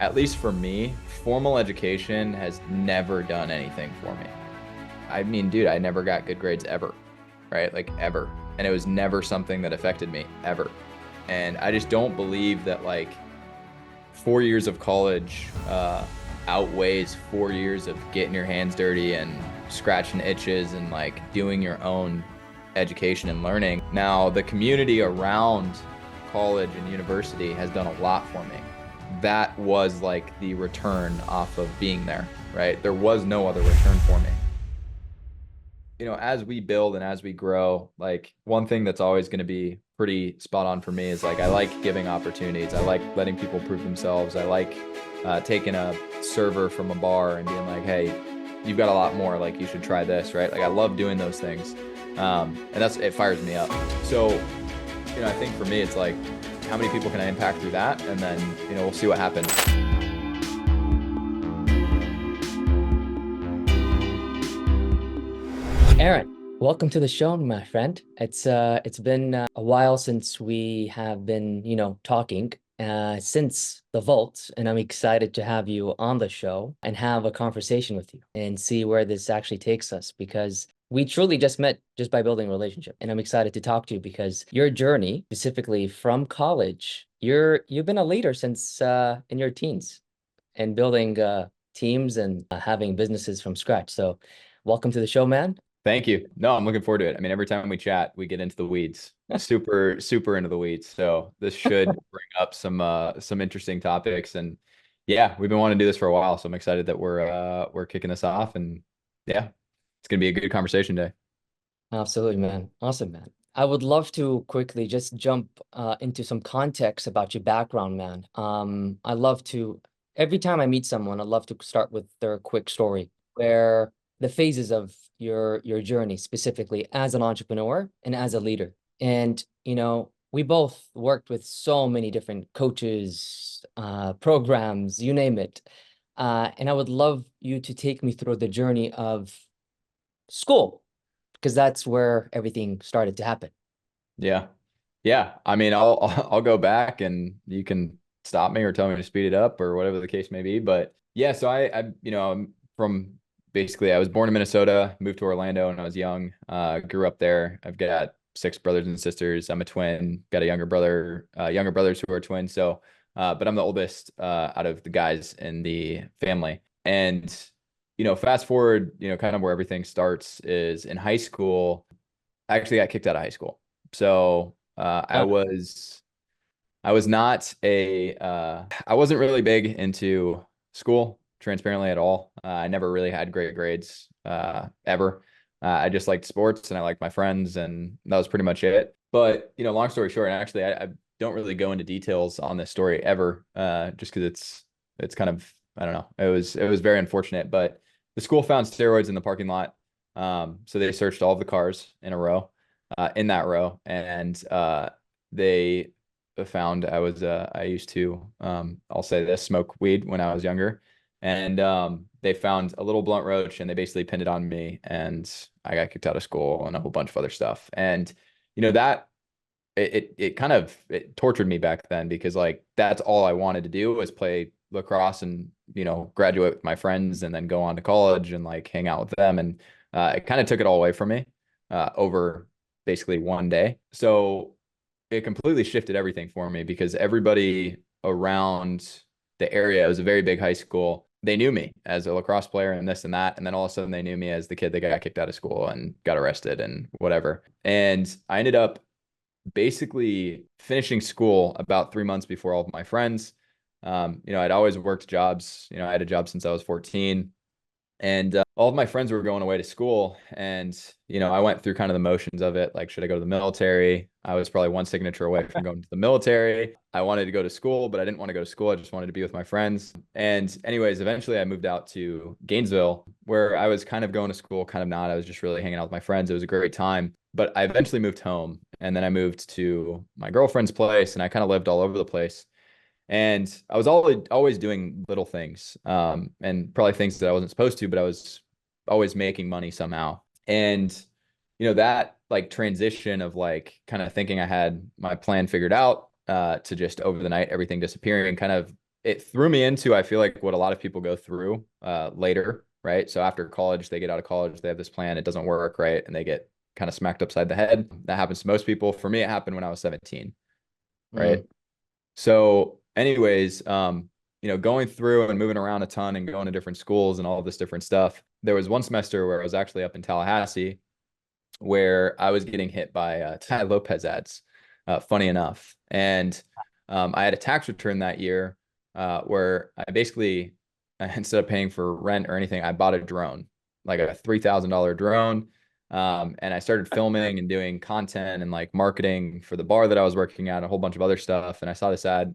at least for me, formal education has never done anything for me. I mean, dude, I never got good grades ever, right? Like ever. And it was never something that affected me ever. And I just don't believe that like 4 years of college outweighs 4 years of getting your hands dirty and scratching itches and like doing your own education and learning. Now, the community around college and university has done a lot for me. That was like the return off of being there, right? There was no other return for me. As we build and as we grow, like one thing that's always going to be pretty spot on for me is like I like giving opportunities. I like letting people prove themselves. I like taking a server from a bar and being like, hey, you've got a lot more. Like you should try this, right? Like I love doing those things, and it fires me up. So, I think for me, it's like how many people can I impact through that, and then we'll see what happens. Aaron, welcome to the show, my friend. It's been a while since we have been, talking since the vault, and I'm excited to have you on the show and have a conversation with you and see where this actually takes us because we truly just met just by building a relationship. And I'm excited to talk to you because your journey, specifically from college, you've been a leader since in your teens and building teams and having businesses from scratch. So welcome to the show, man. Thank you. No, I'm looking forward to it. I mean, every time we chat, we get into the weeds, super, super into the weeds. So this should bring up some interesting topics. And yeah, we've been wanting to do this for a while. So I'm excited that we're kicking this off. And yeah, it's gonna be a good conversation day. Absolutely, man. Awesome, man. I would love to quickly just jump into some context about your background, man. I love to, every time I meet someone, I love to start with their quick story, where the phases of your journey, specifically as an entrepreneur and as a leader. And, we both worked with so many different coaches, programs, you name it. And I would love you to take me through the journey of school because that's where everything started to happen. Yeah. Yeah. I mean, I'll go back and you can stop me or tell me to speed it up or whatever the case may be. But yeah, so I'm from basically I was born in Minnesota, moved to Orlando when I was young, grew up there. I've got six brothers and sisters. I'm a twin, got a younger brothers who are twins. So, but I'm the oldest out of the guys in the family. And, fast forward, kind of where everything starts is in high school. I actually got kicked out of high school. So Ah, I was not I wasn't really big into school, transparently at all. I never really had great grades ever. I just liked sports and I liked my friends, and that was pretty much it. But long story short, and actually I don't really go into details on this story ever, just because it's kind of, I don't know. It was very unfortunate, but the school found steroids in the parking lot. So they searched all of the cars in that row, and they found I used to, I'll say this, smoke weed when I was younger. And they found a little blunt roach and they basically pinned it on me, and I got kicked out of school and a whole bunch of other stuff. And that it kind of it tortured me back then, because like that's all I wanted to do was play lacrosse and graduate with my friends and then go on to college and like hang out with them. And it kind of took it all away from me over basically one day. So it completely shifted everything for me, because everybody around the area, it was a very big high school. They knew me as a lacrosse player and this and that. And then all of a sudden they knew me as the kid that got kicked out of school and got arrested and whatever. And I ended up basically finishing school about 3 months before all of my friends. I'd always worked jobs. I had a job since I was 14. And all of my friends were going away to school. And, I went through kind of the motions of it. Like, should I go to the military? I was probably one signature away from going to the military. I wanted to go to school, but I didn't want to go to school. I just wanted to be with my friends. And anyways, eventually I moved out to Gainesville, where I was kind of going to school, kind of not. I was just really hanging out with my friends. It was a great time. But I eventually moved home, and then I moved to my girlfriend's place, and I kind of lived all over the place. And I was always doing little things, and probably things that I wasn't supposed to, but I was always making money somehow. And that like transition of like kind of thinking I had my plan figured out, to just over the night everything disappearing kind of it threw me into, I feel like, what a lot of people go through later, right? So after college, they get out of college, they have this plan, it doesn't work, right? And they get kind of smacked upside the head. That happens to most people. For me, it happened when I was 17, right? Mm. So, anyways, going through and moving around a ton and going to different schools and all of this different stuff. There was one semester where I was actually up in Tallahassee where I was getting hit by Tai Lopez ads, funny enough. And I had a tax return that year where I basically, instead of paying for rent or anything, I bought a drone, like a $3,000 drone. And I started filming and doing content and like marketing for the bar that I was working at, a whole bunch of other stuff. And I saw this ad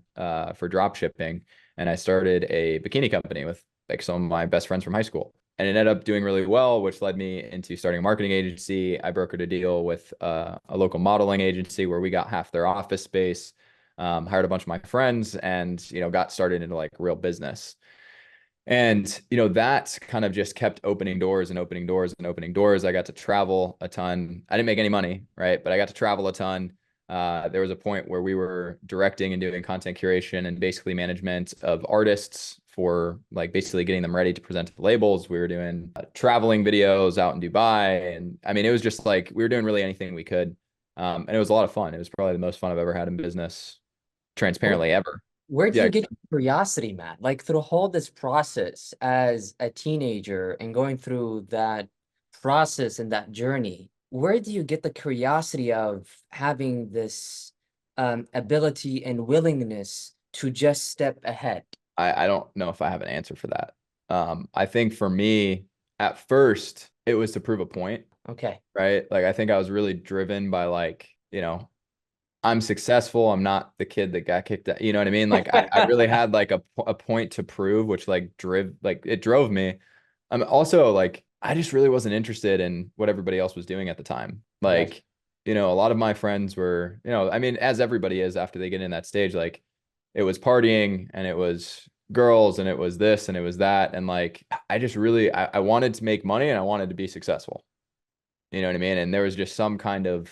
for drop shipping, and I started a bikini company with like some of my best friends from high school, and it ended up doing really well, which led me into starting a marketing agency. I brokered a deal with a local modeling agency where we got half their office space, hired a bunch of my friends, and got started into like real business. And that kind of just kept opening doors and opening doors and opening doors. I got to travel a ton. I didn't make any money, right? But I got to travel a ton. There was a point where we were directing and doing content curation and basically management of artists for like basically getting them ready to present to the labels. We were doing traveling videos out in Dubai. And I mean, it was just like we were doing really anything we could. And it was a lot of fun. It was probably the most fun I've ever had in business, transparently ever. Where do you Yeah, get your curiosity, man? Like through all this process as a teenager and going through that process and that journey, where do you get the curiosity of having this ability and willingness to just step ahead? I don't know if I have an answer for that. I think for me, at first, it was to prove a point, Okay. right? Like I think I was really driven by like, I'm successful. I'm not the kid that got kicked out. You know what I mean? Like I really had like a point to prove, which it drove me. I'm also like, I just really wasn't interested in what everybody else was doing at the time. Yes. Like, a lot of my friends were, I mean, as everybody is after they get in that stage, like it was partying and it was girls and it was this and it was that. And like, I just really, I wanted to make money and I wanted to be successful. You know what I mean? And there was just some kind of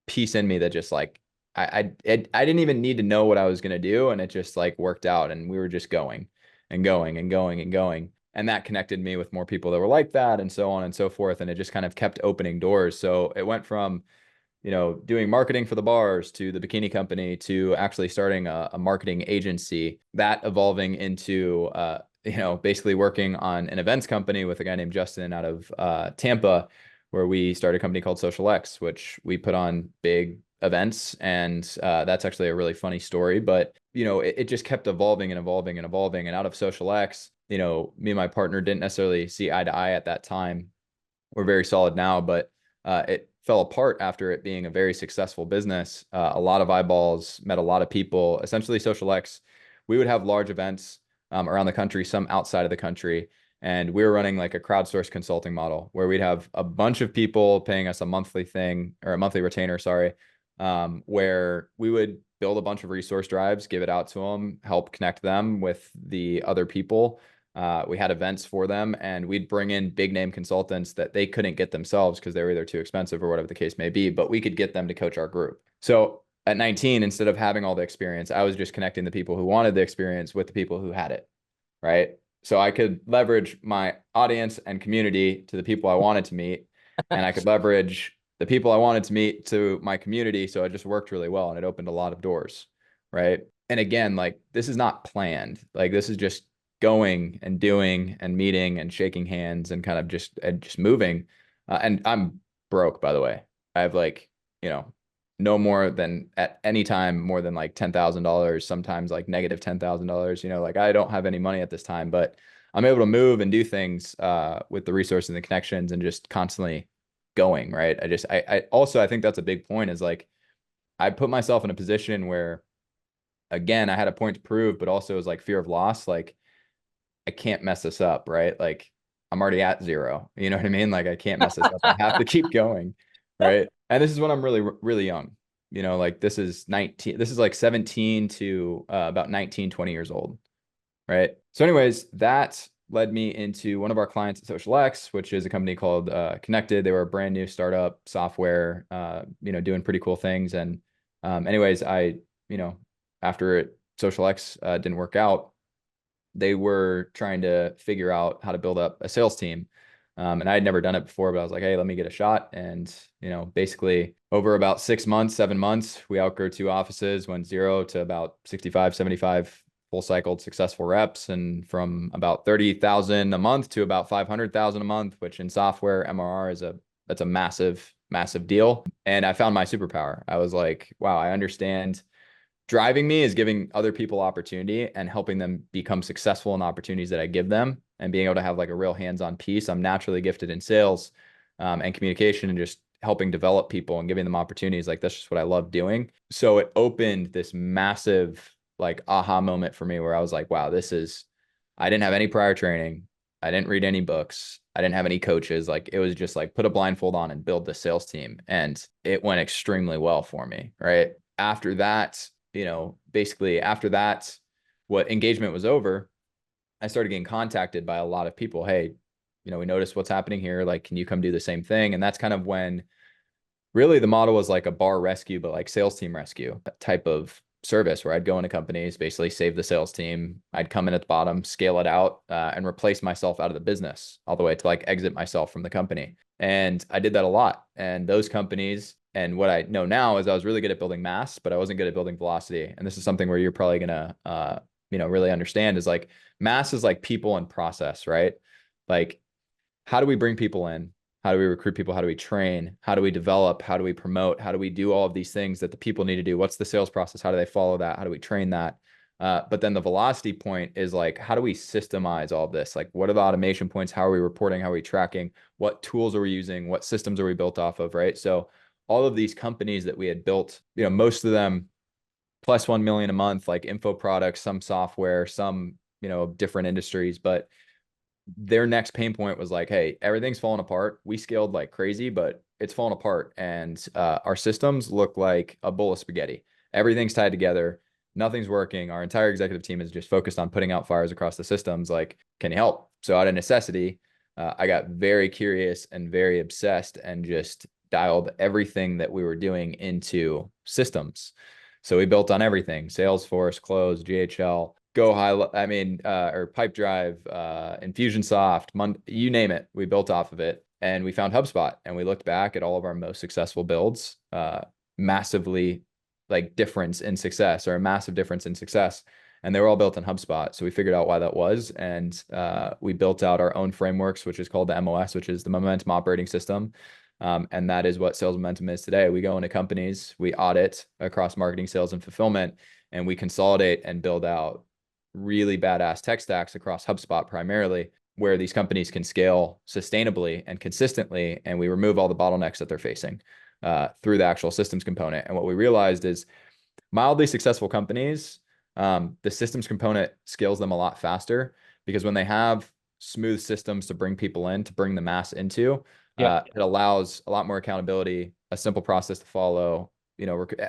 piece in me that just like I didn't even need to know what I was gonna do, and it just like worked out, and we were just going and going and going and going, and that connected me with more people that were like that, and so on and so forth, and it just kind of kept opening doors. So it went from doing marketing for the bars to the bikini company to actually starting a marketing agency, that evolving into basically working on an events company with a guy named Justin out of Tampa, where we started a company called Social X, which we put on big events. And that's actually a really funny story, but it just kept evolving and evolving and evolving. And out of Social X, me and my partner didn't necessarily see eye to eye at that time. We're very solid now, but it fell apart after it being a very successful business. A lot of eyeballs, met a lot of people. Essentially, Social X, we would have large events around the country, some outside of the country. And we were running like a crowdsourced consulting model where we'd have a bunch of people paying us a monthly thing, or a monthly retainer, sorry, where we would build a bunch of resource drives, give it out to them, help connect them with the other people. We had events for them, and we'd bring in big name consultants that they couldn't get themselves because they were either too expensive or whatever the case may be, but we could get them to coach our group. So at 19, instead of having all the experience, I was just connecting the people who wanted the experience with the people who had it, right? So I could leverage my audience and community to the people I wanted to meet, and I could leverage the people I wanted to meet to my community. So it just worked really well, and it opened a lot of doors, right? And again, like this is not planned. Like this is just going and doing and meeting and shaking hands and kind of just moving. And I'm broke, by the way. I have like, no more than at any time more than like $10,000, sometimes like negative $10,000. Like I don't have any money at this time, but I'm able to move and do things with the resources and the connections and just constantly going, right? I also, I think that's a big point, is like I put myself in a position where, again, I had a point to prove, but also it was like fear of loss. Like I can't mess this up, right? Like I'm already at zero. You know what I mean? Like I can't mess this up. I have to keep going, right? And this is when I'm really, really young. Like this is 19, this is like 17 to about 19, 20 years old, right? So anyways, that led me into one of our clients at Social X, which is a company called Connected. They were a brand new startup software, doing pretty cool things. And anyways, I, after it Social X didn't work out, they were trying to figure out how to build up a sales team. And I had never done it before, but I was like, hey, let me get a shot. And, basically over about 6 months, 7 months, we outgrew 2 offices, went 0 to about 65, 75 full cycled successful reps. And from about 30,000 a month to about 500,000 a month, which in software MRR that's a massive, massive deal. And I found my superpower. I was like, wow, I understand. Driving me is giving other people opportunity and helping them become successful in the opportunities that I give them, and being able to have like a real hands-on piece. I'm naturally gifted in sales and communication, and just helping develop people and giving them opportunities. Like that's just what I love doing. So it opened this massive like aha moment for me where I was like, wow, I didn't have any prior training. I didn't read any books. I didn't have any coaches. Like it was just like put a blindfold on and build the sales team. And it went extremely well for me. Right. After that, basically after that, what engagement was over, I started getting contacted by a lot of people. Hey, we noticed what's happening here. Like, can you come do the same thing? And that's kind of when really the model was like a bar rescue, but like sales team rescue type of service where I'd go into companies, basically save the sales team. I'd come in at the bottom, scale it out, and replace myself out of the business all the way to like exit myself from the company. And I did that a lot. And those companies, and what I know now is I was really good at building mass, but I wasn't good at building velocity. And this is something where you're probably gonna, really understand is like mass is like people and process, right? Like, how do we bring people in? How do we recruit people? How do we train? How do we develop? How do we promote? How do we do all of these things that the people need to do? What's the sales process? How do they follow that? How do we train that? But then the velocity point is like, how do we systemize all of this? Like, what are the automation points? How are we reporting? How are we tracking? What tools are we using? What systems are we built off of? Right. So all of these companies that we had built, most of them plus 1 million a month, like info products, some software, some, different industries, but their next pain point was like, hey, everything's falling apart. We scaled like crazy, but it's falling apart. And our systems look like a bowl of spaghetti. Everything's tied together. Nothing's working. Our entire executive team is just focused on putting out fires across the systems. Like, can you help? So out of necessity, I got very curious and very obsessed and just dialed everything that we were doing into systems. So we built on everything: Salesforce, Close, GHL, Go High, or Pipedrive, Infusionsoft, you name it. We built off of it, and we found HubSpot, and we looked back at all of our most successful builds, massively like difference in success, or a massive difference in success. And they were all built on HubSpot. So we figured out why that was. And we built out our own frameworks, which is called the MOS, which is the Momentum Operating System. And that is what sales momentum is today. We go into companies, we audit across marketing, sales, and fulfillment, and we consolidate and build out really badass tech stacks across HubSpot primarily, where these companies can scale sustainably and consistently. And we remove all the bottlenecks that they're facing through the actual systems component. And what we realized is mildly successful companies, the systems component scales them a lot faster, because when they have smooth systems to bring people in, to bring the mass into, it allows a lot more accountability, a simple process to follow.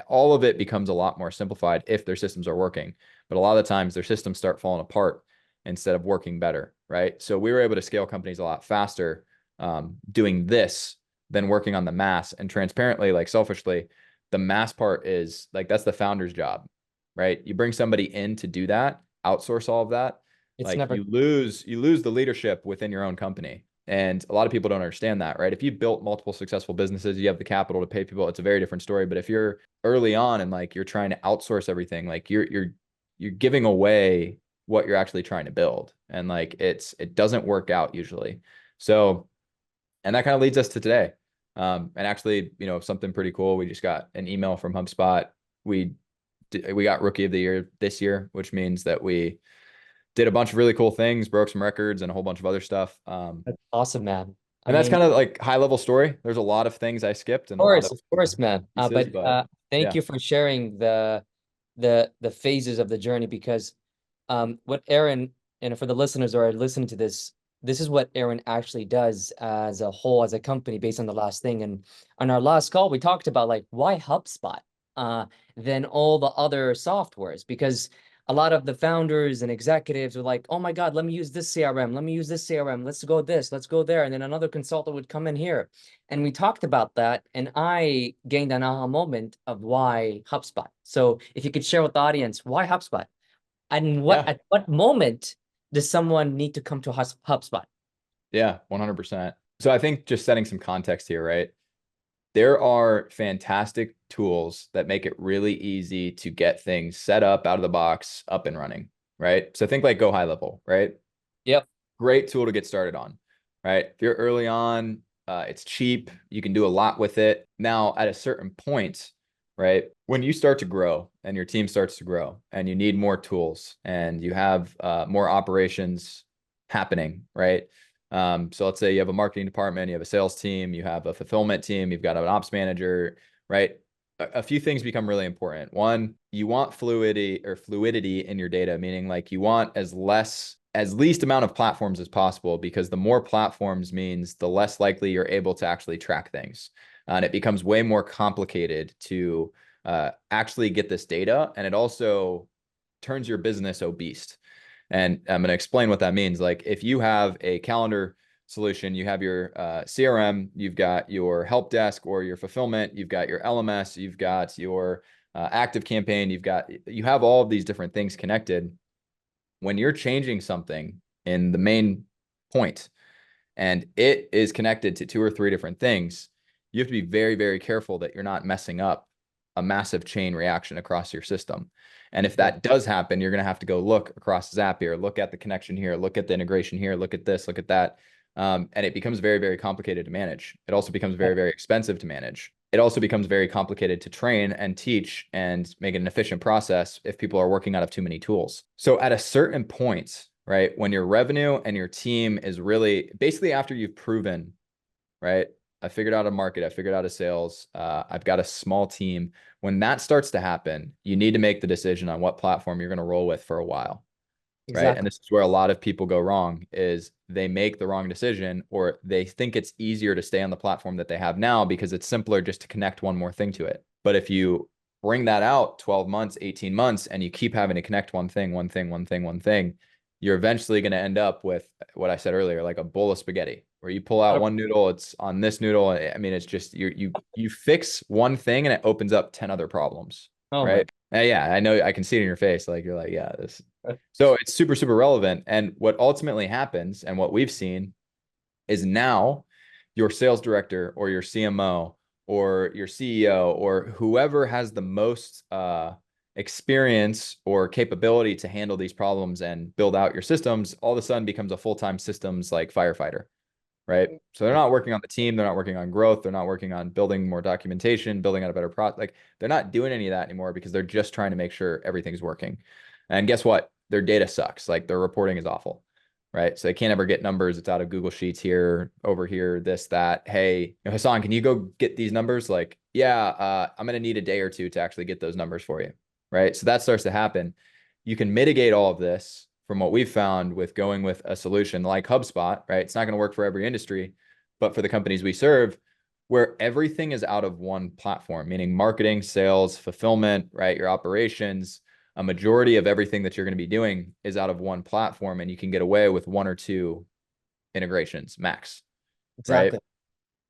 All of it becomes a lot more simplified if their systems are working. But a lot of the times their systems start falling apart instead of working better, right? So we were able to scale companies a lot faster doing this than working on the mass. And transparently, like selfishly, the mass part is like, that's the founder's job, right? You bring somebody in to do that, outsource all of that. It's Like never, you lose the leadership within your own company. And a lot of people don't understand that, right? If you built multiple successful businesses, you have the capital to pay people, it's a very different story. But if you're early on and like you're trying to outsource everything, like you're giving away what you're actually trying to build. And like it doesn't work out usually. So, and that kind of leads us to today. And actually, something pretty cool. We just got an email from HubSpot. We got Rookie of the Year this year, which means that we did a bunch of really cool things, broke some records and a whole bunch of other stuff. that's awesome, man. I And that's mean, kind of like high level story. There's a lot of things I skipped and a lot course, of of course, man. pieces, But but thank yeah. you for sharing the phases of the journey, because what Aaron, and for the listeners who are listening to this is what Aaron actually does as a whole, as a company, based on the last thing. And on our last call, we talked about like, why HubSpot than all the other softwares? Because a lot of the founders and executives were like, oh my God, let me use this CRM. Let me use this CRM. Let's go this, let's go there. And then another consultant would come in here. And we talked about that. And I gained an aha moment of why HubSpot. So if you could share with the audience, why HubSpot? And Yeah. at what moment does someone need to come to HubSpot? Yeah, 100%. So I think just setting some context here, right? There are fantastic tools that make it really easy to get things set up out of the box, up and running, right? So think like Go High Level, right? Yep. Great tool to get started on, right? If you're early on, it's cheap. You can do a lot with it. Now, at a certain point, right, when you start to grow and your team starts to grow and you need more tools and you have more operations happening, right? So let's say you have a marketing department, you have a sales team, you have a fulfillment team, you've got an ops manager, right? A few things become really important. One, you want fluidity in your data, meaning like you want as least amount of platforms as possible, because the more platforms means the less likely you're able to actually track things. And it becomes way more complicated to actually get this data. And it also turns your business obese. And I'm going to explain what that means. Like if you have a calendar solution, you have your CRM, you've got your help desk or your fulfillment, you've got your LMS, you've got your active campaign, you have all of these different things connected. When you're changing something in the main point and it is connected to two or three different things, you have to be very, very careful that you're not messing up a massive chain reaction across your system. And if Yeah. that does happen, you're going to have to go look across Zapier, look at the connection here, look at the integration here, look at this, look at that. And it becomes very, very complicated to manage. It also becomes very, very expensive to manage. It also becomes very complicated to train and teach and make it an efficient process if people are working out of too many tools. So at a certain point, right, when your revenue and your team is really basically after you've proven, right, I figured out a market, I figured out a sales, I've got a small team. When that starts to happen, you need to make the decision on what platform you're going to roll with for a while, right? And Exactly. this is where a lot of people go wrong is they make the wrong decision, or they think it's easier to stay on the platform that they have now because it's simpler just to connect one more thing to it. But if you bring that out 12 months, 18 months, and you keep having to connect one thing, one thing, one thing, one thing, you're eventually going to end up with what I said earlier, like a bowl of spaghetti, where you pull out one noodle, it's on this noodle. I mean, it's just you fix one thing and it opens up 10 other problems, Oh my right? Yeah, I know, I can see it in your face. Like you're like, yeah, this. God. So it's super, super relevant. And what ultimately happens and what we've seen is now your sales director or your CMO or your CEO or whoever has the most experience or capability to handle these problems and build out your systems, all of a sudden becomes a full-time systems like firefighter, right? So they're not working on the team, they're not working on growth, they're not working on building more documentation, building out a better product. Like they're not doing any of that anymore because they're just trying to make sure everything's working. And guess what? Their data sucks. Like their reporting is awful, right? So they can't ever get numbers. It's out of Google Sheets here, over here, this, that. Hey, Hassan, can you go get these numbers? Like, yeah, I'm going to need a day or two to actually get those numbers for you, right? So that starts to happen. You can mitigate all of this from what we've found with going with a solution like HubSpot, right? It's not going to work for every industry, but for the companies we serve, where everything is out of one platform, meaning marketing, sales, fulfillment, right? Your operations, a majority of everything that you're going to be doing is out of one platform, and you can get away with one or two integrations max, right? Exactly.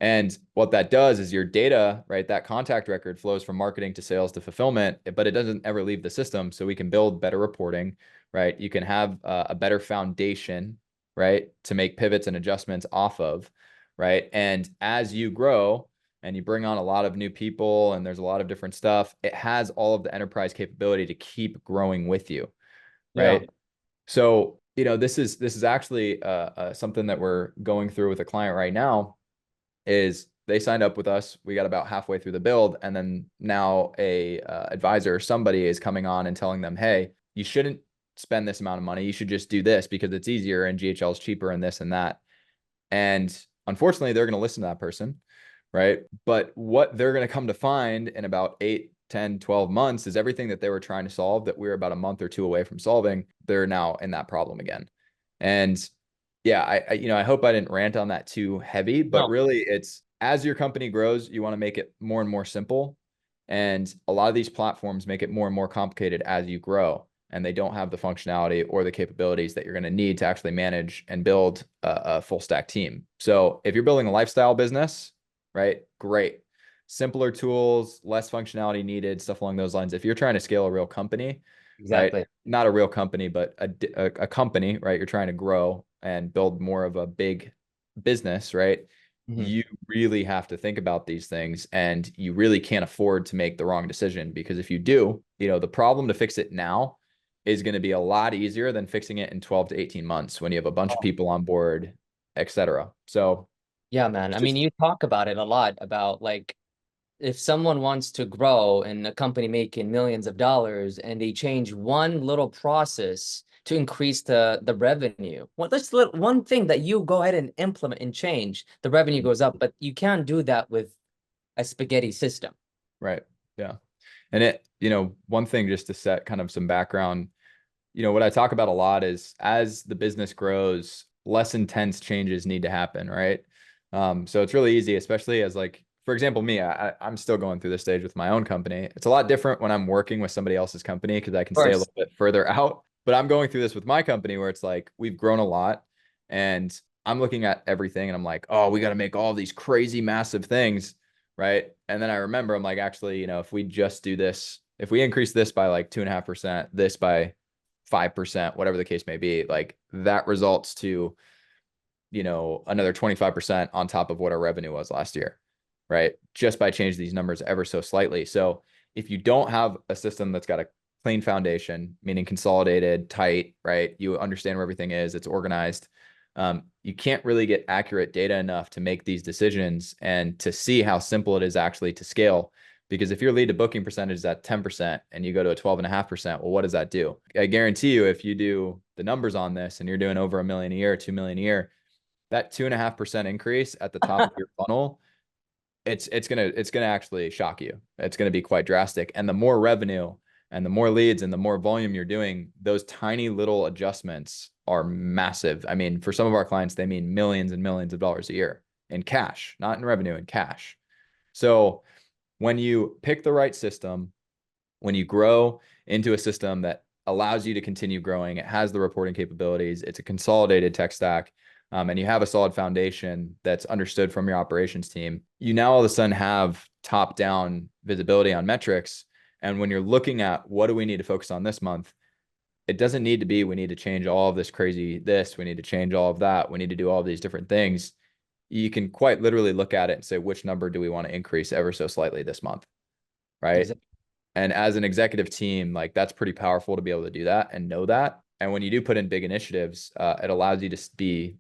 And what that does is your data, right? That contact record flows from marketing to sales to fulfillment, but it doesn't ever leave the system. So we can build better reporting, right? You can have a better foundation, right? To make pivots and adjustments off of, right? And as you grow and you bring on a lot of new people and there's a lot of different stuff, it has all of the enterprise capability to keep growing with you, Yeah. right? So, this is actually something that we're going through with a client right now is they signed up with us. We got about halfway through the build, and then now a advisor or somebody is coming on and telling them, hey, you shouldn't spend this amount of money. You should just do this because it's easier and GHL is cheaper and this and that. And unfortunately, they're going to listen to that person, right? But what they're going to come to find in about 8, 10, 12 months is everything that they were trying to solve that we are about a month or two away from solving, they're now in that problem again. And yeah, I hope I didn't rant on that too heavy, but No. really it's as your company grows, you want to make it more and more simple. And a lot of these platforms make it more and more complicated as you grow, and they don't have the functionality or the capabilities that you're going to need to actually manage and build a full stack team. So if you're building a lifestyle business, right, great. Simpler tools, less functionality needed, stuff along those lines. If you're trying to scale a real company, right? Exactly. Not a real company, but a company, right? You're trying to grow and build more of a big business, right? Mhm. You really have to think about these things, and you really can't afford to make the wrong decision, because if you do, the problem to fix it now is going to be a lot easier than fixing it in 12 to 18 months when you have a bunch of people on board, etc. So Yeah, man. it's I mean, just you talk about it a lot about like if someone wants to grow in a company making millions of dollars and they change one little process to increase the revenue, that's one thing that you go ahead and implement and change, the revenue goes up, but you can't do that with a spaghetti system. right. Yeah. And one thing just to set kind of some background, what I talk about a lot is as the business grows, less intense changes need to happen, right? So it's really easy, especially as like, for example, me, I'm still going through this stage with my own company. It's a lot different when I'm working with somebody else's company because I can Of stay a course. little bit further out. But I'm going through this with my company where it's like we've grown a lot, and I'm looking at everything and I'm like, oh, we got to make all these crazy massive things, right? And then I remember I'm like, actually, if we just do this, if we increase this by like 2.5%, this by 5%, whatever the case may be, like that results to, another 25% on top of what our revenue was last year, right? Just by changing these numbers ever so slightly. So if you don't have a system that's got a clean foundation, meaning consolidated, tight, right? You understand where everything is, it's organized. You can't really get accurate data enough to make these decisions and to see how simple it is actually to scale. Because if your lead to booking percentage is at 10% and you go to a 12.5%, well, what does that do? I guarantee you, if you do the numbers on this and you're doing over 1 million a year, 2 million a year, that 2.5% increase at the top of your funnel, it's gonna actually shock you. It's gonna be quite drastic. And the more revenue and the more leads and the more volume you're doing, those tiny little adjustments are massive. I mean, for some of our clients, they mean millions and millions of dollars a year in cash, not in revenue, in cash. So when you pick the right system, when you grow into a system that allows you to continue growing, it has the reporting capabilities, it's a consolidated tech stack, and you have a solid foundation that's understood from your operations team, you now all of a sudden have top down visibility on metrics. And when you're looking at what do we need to focus on this month, it doesn't need to be we need to change all of this crazy this, we need to change all of that, we need to do all of these different things. You can quite literally look at it and say, which number do we want to increase ever so slightly this month, right? Exactly. And as an executive team, like that's pretty powerful to be able to do that and know that. And when you do put in big initiatives, it allows you to be,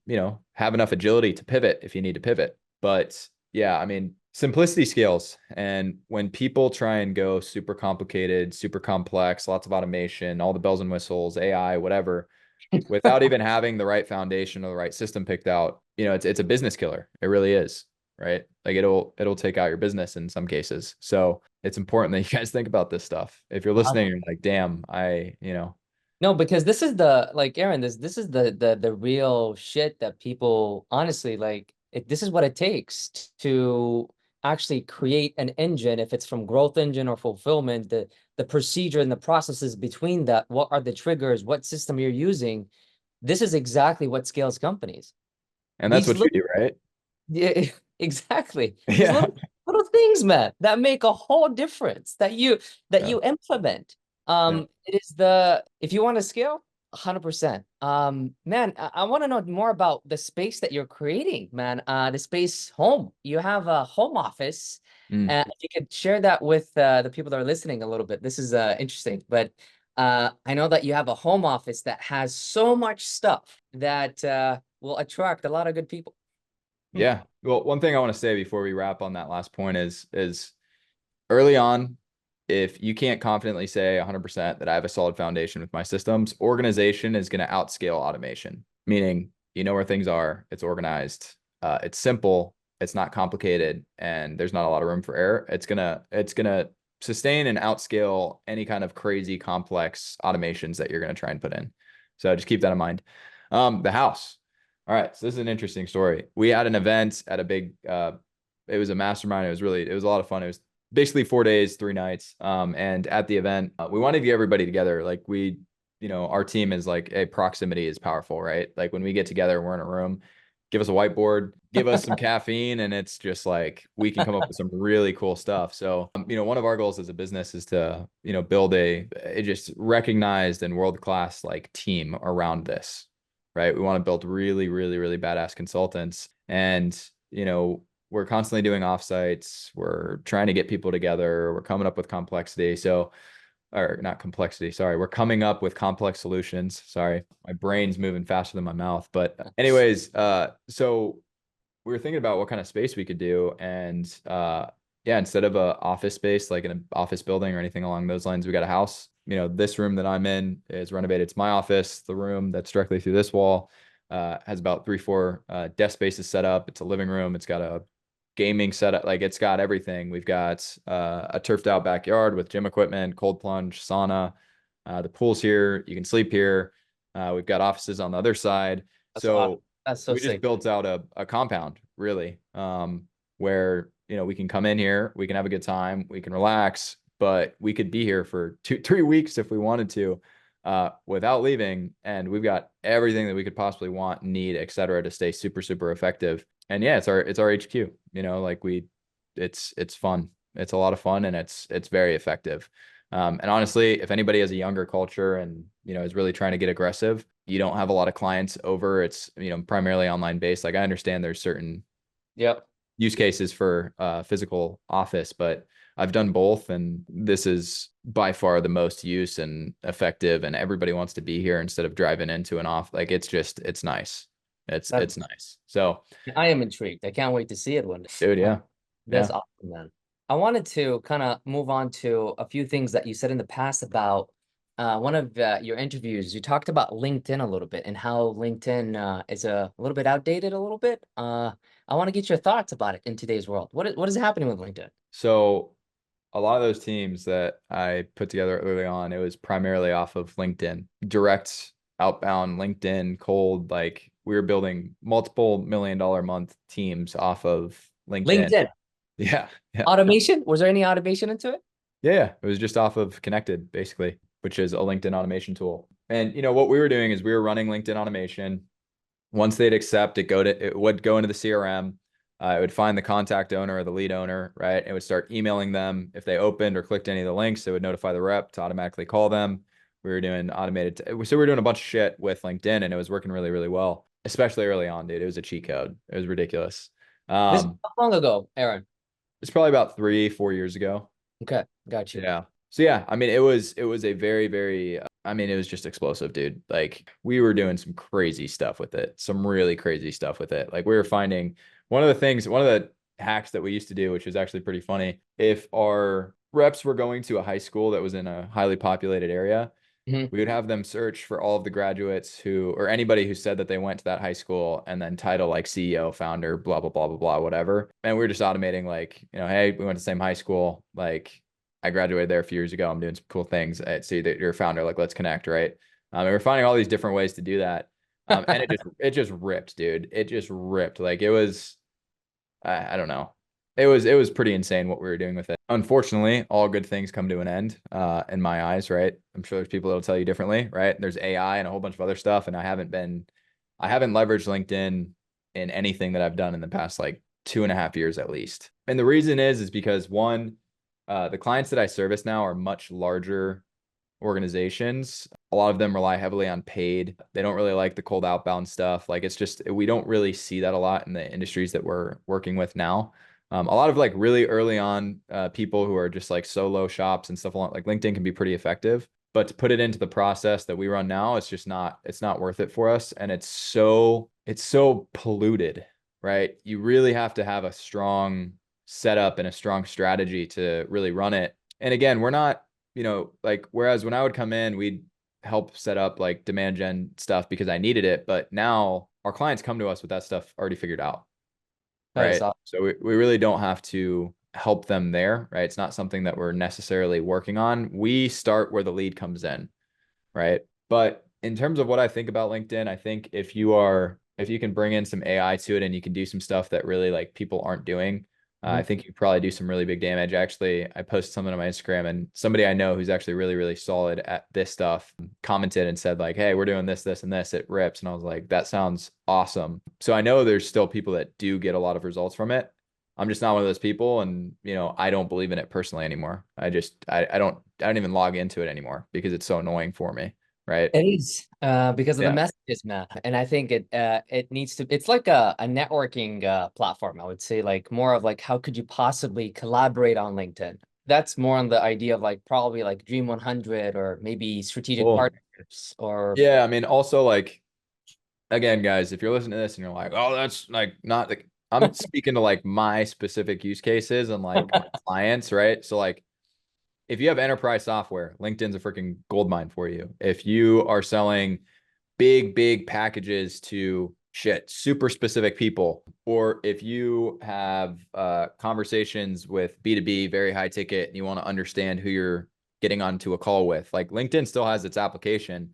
have enough agility to pivot if you need to pivot. But yeah, I mean, simplicity scales. And when people try and go super complicated, super complex, lots of automation, all the bells and whistles, AI, whatever, without even having the right foundation or the right system picked out, it's a business killer. It really is, right? Like it'll take out your business in some cases. So it's important that you guys think about this stuff. If you're listening, you're like, damn, No, because this is the like Aaron, this is the real shit that people honestly like this is what it takes to actually create an engine, if it's from growth engine or fulfillment, the procedure and the processes between that, what are the triggers, what system you're using. This is exactly what scales companies. and that's These what you little do, right? Yeah, exactly. These Yeah. little things, man, that make a whole difference that Yeah. you implement. Yeah. It is the if you want to scale, 100%. Man, I want to know more about the space that you're creating, man. The space home. You have a home office. Mm. If you could share that with the people that are listening a little bit. This is interesting, but I know that you have a home office that has so much stuff that will attract a lot of good people. Yeah. Well, one thing I want to say before we wrap on that last point is early on, if you can't confidently say 100% that I have a solid foundation with my systems, organization is going to outscale automation, meaning you know where things are, it's organized, it's simple, it's not complicated, and there's not a lot of room for error. It's gonna sustain and outscale any kind of crazy complex automations that you're going to try and put in. So just keep that in mind. The house. All right, so this is an interesting story. We had an event at a big it was a mastermind. It was a lot of fun. It was basically 4 days, 3 nights. And at the event, we wanted to get everybody together. Like our team is like, a proximity is powerful, right? Like when we get together, we're in a room. give us a whiteboard, give us some caffeine, and it's just like we can come up with some really cool stuff. So, one of our goals as a business is to, build a just recognized and world-class like team around this, right? We want to build really, really, really badass consultants. And, we're constantly doing offsites. We're trying to get people together. We're coming up with complexity. So, or not complexity, sorry. We're coming up with complex solutions. Sorry, my brain's moving faster than my mouth. But anyways, so we were thinking about what kind of space we could do. And yeah, instead of a office space, like in an office building or anything along those lines, we got a house. This room that I'm in is renovated. It's my office. The room that's directly through this wall has about 3, 4 desk spaces set up. It's a living room. It's got a gaming setup. Like it's got everything. We've got a turfed out backyard with gym equipment, cold plunge, sauna. The pool's here. You can sleep here. We've got offices on the other side. That's awesome. So That's so we just sick. built out a compound really, where, we can come in here, we can have a good time, we can relax, but we could be here for 2, 3 weeks if we wanted to, without leaving. And we've got everything that we could possibly want, need, et cetera, to stay super, super effective. And yeah, it's our HQ, like it's fun. It's a lot of fun and it's very effective. And honestly, if anybody has a younger culture and, is really trying to get aggressive, you don't have a lot of clients over, it's, primarily online based. Like I understand there's certain Yep. use cases for physical office, but I've done both, and this is by far the most use and effective, and everybody wants to be here instead of driving into an off. Like it's nice. It's That's nice. So, I am intrigued. I can't wait to see it one day. dude, yeah. That's Yeah. awesome, man. I wanted to kind of move on to a few things that you said in the past about one of your interviews. You talked about LinkedIn a little bit and how LinkedIn is a little bit outdated a little bit. I want to get your thoughts about it in today's world. What is happening with LinkedIn? So a lot of those teams that I put together early on, it was primarily off of LinkedIn, direct outbound LinkedIn, cold. Like we were building multiple $1 million month teams off of LinkedIn. LinkedIn Yeah. Yeah. automation? Was there any automation into it? Yeah. Yeah. It was just off of Connected, basically, which is a LinkedIn automation tool. And what we were doing is we were running LinkedIn automation. Once they'd accept it, it would go into the CRM. It would find the contact owner or the lead owner, right? It would start emailing them. If they opened or clicked any of the links, it would notify the rep to automatically call them. We were doing automated. So we were doing a bunch of shit with LinkedIn, and it was working really, really well, especially early on, dude. It was a cheat code. It was ridiculous. This how long ago, Aaron? It's probably about 3, 4 years ago. Okay, got you. Yeah. So yeah, I mean, it was a very, very, I mean, it was just explosive, dude. Like we were doing some crazy stuff with it, some really crazy stuff with it. Like we were finding one of the hacks that we used to do, which was actually pretty funny. If our reps were going to a high school that was in a highly populated area, Mhm. we would have them search for all of the graduates or anybody who said that they went to that high school and then title like CEO, founder, blah, blah, blah, blah, blah, whatever. And we were just automating like, hey, we went to the same high school. Like I graduated there a few years ago. I'm doing some cool things. I see that you're a founder. Like, let's connect, right? And we're finding all these different ways to do that. And it just ripped, dude. It just ripped. Like it was, I don't know. It was pretty insane what we were doing with it. Unfortunately, all good things come to an end, in my eyes, right? I'm sure there's people that'll tell you differently, right? There's AI and a whole bunch of other stuff, and I haven't leveraged LinkedIn in anything that I've done in the past like 2.5 years at least. And the reason is because one, the clients that I service now are much larger organizations. A lot of them rely heavily on paid. They don't really like the cold outbound stuff. Like it's just, we don't really see that a lot in the industries that we're working with now. A lot of like really early on people who are just like solo shops and stuff along, like LinkedIn can be pretty effective, but to put it into the process that we run now, it's not worth it for us. And it's so polluted, right? You really have to have a strong setup and a strong strategy to really run it. And again, we're not, like, whereas when I would come in, we'd help set up like demand gen stuff because I needed it. But now our clients come to us with that stuff already figured out, That is right? awesome. So we really don't have to help them there, right? It's not something that we're necessarily working on. We start where the lead comes in, right? But in terms of what I think about LinkedIn, I think if you can bring in some AI to it and you can do some stuff that really like people aren't doing, I think you probably do some really big damage. Actually, I posted something on my Instagram, and somebody I know who's actually really, really solid at this stuff commented and said like, "Hey, we're doing this, this, and this. It rips." And I was like, "That sounds awesome." So I know there's still people that do get a lot of results from it. I'm just not one of those people, and I don't believe in it personally anymore. I don't even log into it anymore because it's so annoying for me, right? It is because of the Yeah. messages, man. And I think it needs to, it's like a networking platform, I would say, like more of like how could you possibly collaborate on LinkedIn? That's more on the idea of like probably like Dream 100 or maybe strategic Well, partnerships or yeah, I mean, also like again, guys, if you're listening to this and you're like, oh, that's like not like I'm speaking to like my specific use cases and like my clients, right? So like if you have enterprise software, LinkedIn's a freaking gold mine for you. If you are selling big, big packages to super specific people, or if you have conversations with B2B, very high ticket, and you want to understand who you're getting onto a call with, like LinkedIn still has its application.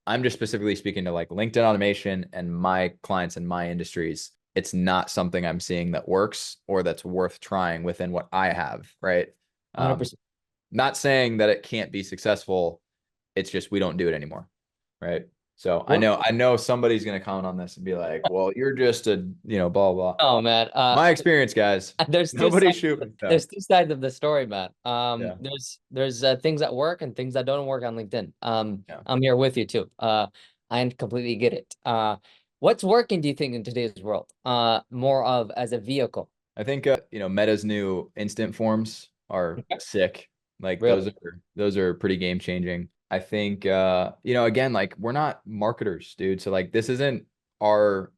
I'm just specifically speaking to like LinkedIn automation and my clients in my industries. It's not something I'm seeing that works or that's worth trying within what I have, right? Um, 100%. not saying that it can't be successful. It's just we don't do it anymore, right? So I Well, know I know somebody's gonna comment on this and be like, "Well, you're just a blah blah." oh man, My experience, guys. there's two Nobody sides. shoot me. No. There's two sides of the story, man. Yeah, There's things that work and things that don't work on LinkedIn. yeah. I'm here with you too. I completely get it. What's working, do you think, in today's world? More of as a vehicle. I think Meta's new instant forms are Okay. sick. Like those Really? are those are pretty game changing. I think again, like we're not marketers, dude. So like this isn't our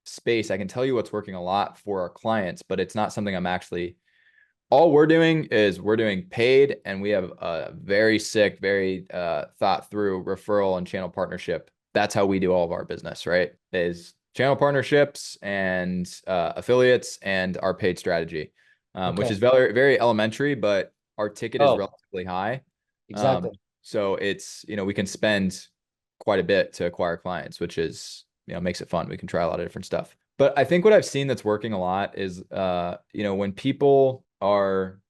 space. I can tell you what's working a lot for our clients, but it's not something I'm actually all we're doing is we're doing paid, and we have a very sick, very thought through referral and channel partnership. That's how we do all of our business, right? Is channel partnerships and affiliates and our paid strategy, which Okay. is very, very elementary, but our ticket is Oh, relatively high. Um, exactly. so it's, we can spend quite a bit to acquire clients, which is, makes it fun. We can try a lot of different stuff. But I think what I've seen that's working a lot is, when people are,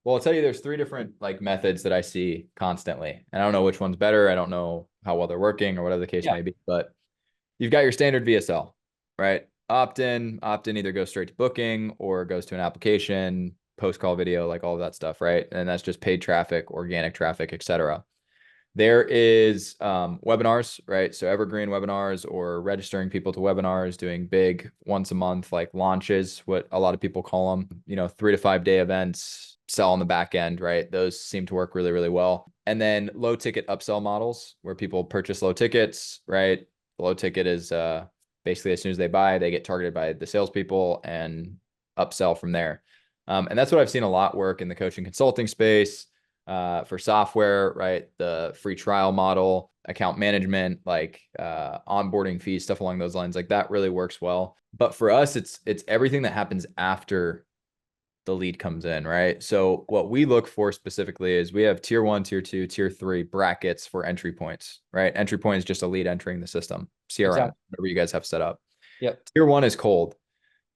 well, I'll tell you, there's three different like methods that I see constantly. And I don't know which one's better. I don't know how well they're working or whatever the case Yeah. may be. But you've got your standard VSL, right? Opt in either goes straight to booking or goes to an application, post call video, like all of that stuff, right? And that's just paid traffic, organic traffic, etc. There is webinars, right? So evergreen webinars or registering people to webinars, doing big once a month, like launches, what a lot of people call them, 3 to 5 day events, sell on the back end, right? Those seem to work really, really well. And then low ticket upsell models where people purchase low tickets, right? The low ticket is basically as soon as they buy, they get targeted by the salespeople and upsell from there. And that's what I've seen a lot work in the coaching consulting space for software, right? The free trial model, account management, like onboarding fees, stuff along those lines. Like that really works well. But for us, it's everything that happens after the lead comes in, right? So what we look for specifically is we have tier 1, tier 2, tier 3 brackets for entry points, right? Entry point is just a lead entering the system, CRM, Exactly. whatever you guys have set up. Yep. Tier 1 is cold,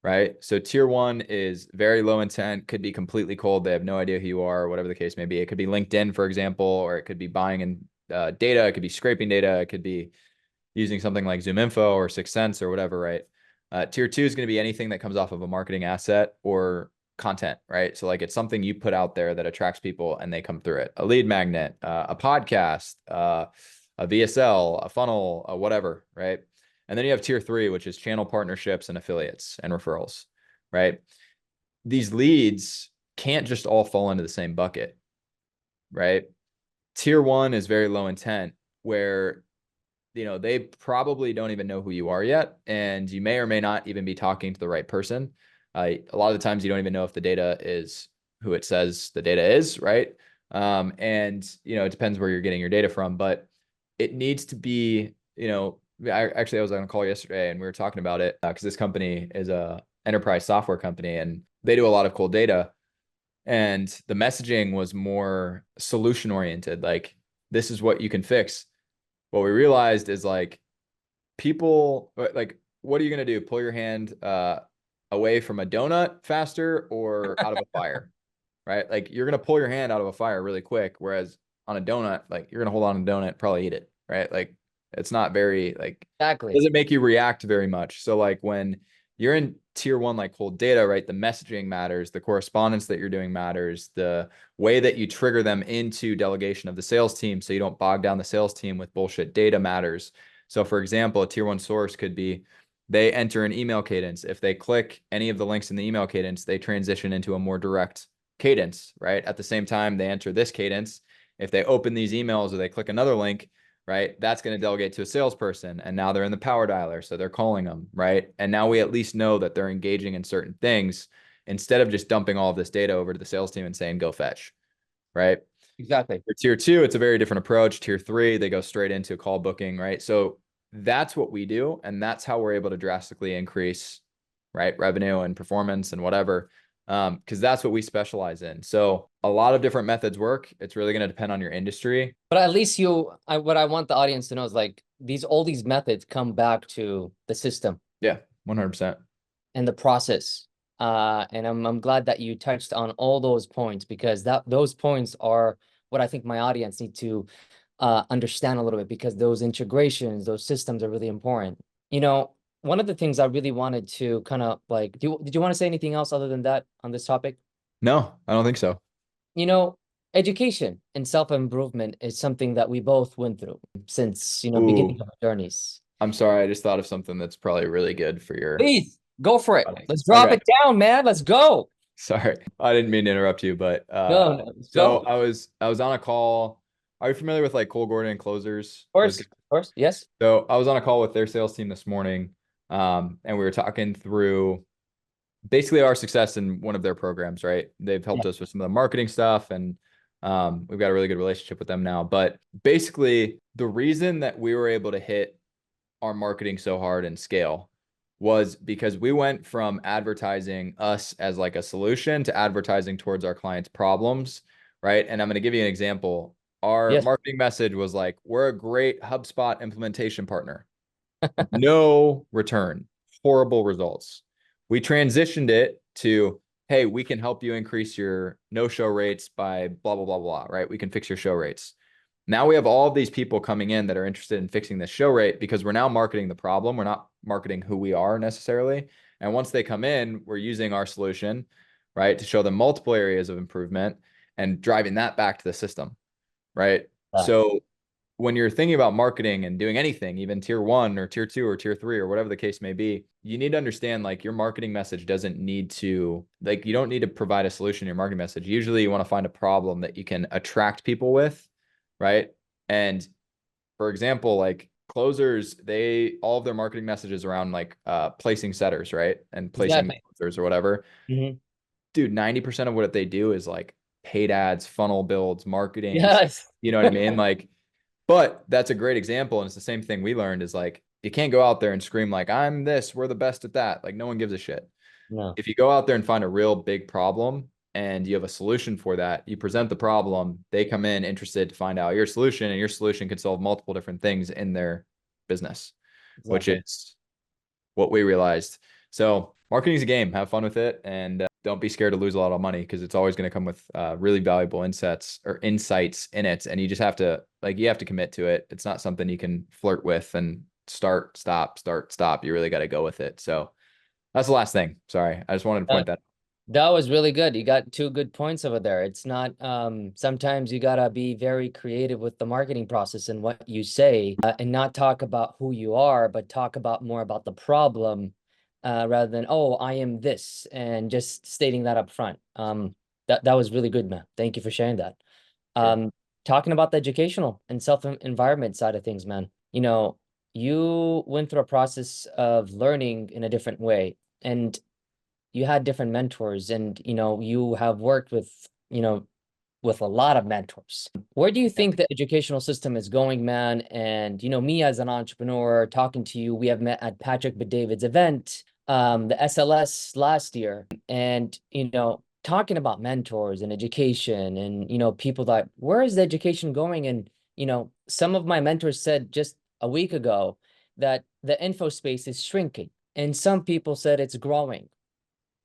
right? So tier 1 is very low intent, could be completely cold. They have no idea who you are, whatever the case may be. It could be LinkedIn, for example, or it could be buying in data. It could be scraping data. It could be using something like Zoom Info or Sixth Sense or whatever, right? Tier 2 is going to be anything that comes off of a marketing asset or content, right? So like it's something you put out there that attracts people and they come through it. A lead magnet, a podcast, a VSL, a funnel, whatever, right? And then you have tier 3, which is channel partnerships and affiliates and referrals, right? These leads can't just all fall into the same bucket, right? Tier 1 is very low intent, where they probably don't even know who you are yet, and you may or may not even be talking to the right person. A lot of the times you don't even know if the data is who it says the data is, right? And it depends where you're getting your data from, but it needs to be, I was on a call yesterday and we were talking about it because this company is a enterprise software company and they do a lot of cool data. And the messaging was more solution oriented. Like, this is what you can fix. What we realized is like people like, what are you going to do? Pull your hand away from a donut faster or out of a fire, right? Like you're gonna pull your hand out of a fire really quick, whereas on a donut, like you're gonna hold on to a donut, probably eat it, right? Like it's not very like Exactly. doesn't make you react very much. So like when you're in tier one, like cold data, right? The messaging matters, the correspondence that you're doing matters, the way that you trigger them into delegation of the sales team so you don't bog down the sales team with bullshit data matters. So for example, a tier one source could be they enter an email cadence. If they click any of the links in the email cadence, they transition into a more direct cadence, right? At the same time, they enter this cadence. If they open these emails or they click another link, right, that's going to delegate to a salesperson. And now they're in the power dialer. So they're calling them, right? And now we at least know that they're engaging in certain things instead of just dumping all of this data over to the sales team and saying, go fetch, right? Exactly. For tier two, it's a very different approach. Tier three, they go straight into call booking, right? So that's what we do. And that's how we're able to drastically increase, right, revenue and performance and whatever, because that's what we specialize in. So a lot of different methods work. It's really going to depend on your industry. But at least what I want the audience to know is like all these methods come back to the system Yeah, 100%. and the process. And I'm glad that you touched on all those points because those points are what I think my audience need to understand a little bit because those integrations, those systems are really important. You know, one of the things I really wanted to kind of like, did you want to say anything else other than that on this topic? No, I don't think so. You know, education and self-improvement is something that we both went through since, beginning Ooh, of our journeys. I'm sorry. I just thought of something that's probably really good for your Please go for it. audience. Let's drop Okay. it down, man. Let's go. Sorry. I didn't mean to interrupt you, but No, no, let's so go. I was on a call. Are you familiar with like Cole Gordon and closers? Of Those course, guys? of course. Yes. So I was on a call with their sales team this morning, and we were talking through basically our success in one of their programs, right? They've Yeah. helped us with some of the marketing stuff, and we've got a really good relationship with them now. But basically, the reason that we were able to hit our marketing so hard and scale was because we went from advertising us as like a solution to advertising towards our clients' problems, right? And I'm going to give you an example. Our Yes. marketing message was like, we're a great HubSpot implementation partner. No return, horrible results. We transitioned it to, hey, we can help you increase your no-show rates by blah, blah, blah, blah, right? We can fix your show rates. Now we have all of these people coming in that are interested in fixing this show rate because we're now marketing the problem. We're not marketing who we are necessarily. And once they come in, we're using our solution, right, to show them multiple areas of improvement and driving that back to the system, right? Uh, So when you're thinking about marketing and doing anything, even tier one or tier two or tier three or whatever the case may be, you need to understand like your marketing message doesn't need to, like, you don't need to provide a solution in your marketing message. Usually you want to find a problem that you can attract people with, right? And for example, like closers, all of their marketing messages around like placing setters, right? And placing exactly. closers or whatever. Mhm. Dude, 90% of what they do is like paid ads, funnel builds, marketings. Yes. You know what I mean? Like, but that's a great example. And it's the same thing we learned is like, you can't go out there and scream like, I'm this, we're the best at that. Like no one gives a shit. No, If you go out there and find a real big problem and you have a solution for that, you present the problem, they come in interested to find out your solution, and your solution can solve multiple different things in their business, which exactly. is what we realized. So marketing is a game. Have fun with it, and don't be scared to lose a lot of money because it's always going to come with really valuable insights in it. And you just have to you have to commit to it. It's not something you can flirt with and start, stop, start, stop. You really got to go with it. So that's the last thing. Sorry, I just wanted to Uh, point that. that was really good. You got two good points over there. It's not, sometimes you gotta be very creative with the marketing process and what you say, and not talk about who you are, but talk about more about the problem, rather than, oh, I am this, and just stating that up front. That was really good, man. Thank you for sharing that. Sure. Um, talking about the educational and self-environment side of things, man. You went through a process of learning in a different way, and you had different mentors, and you have worked with a lot of mentors. Where do you Yeah. think the educational system is going, man? And me as an entrepreneur talking to you, we have met at Patrick Bet-David's event, the SLS last year, and talking about mentors and education, and people that, where is the education going? And some of my mentors said just a week ago that the info space is shrinking, and some people said it's growing.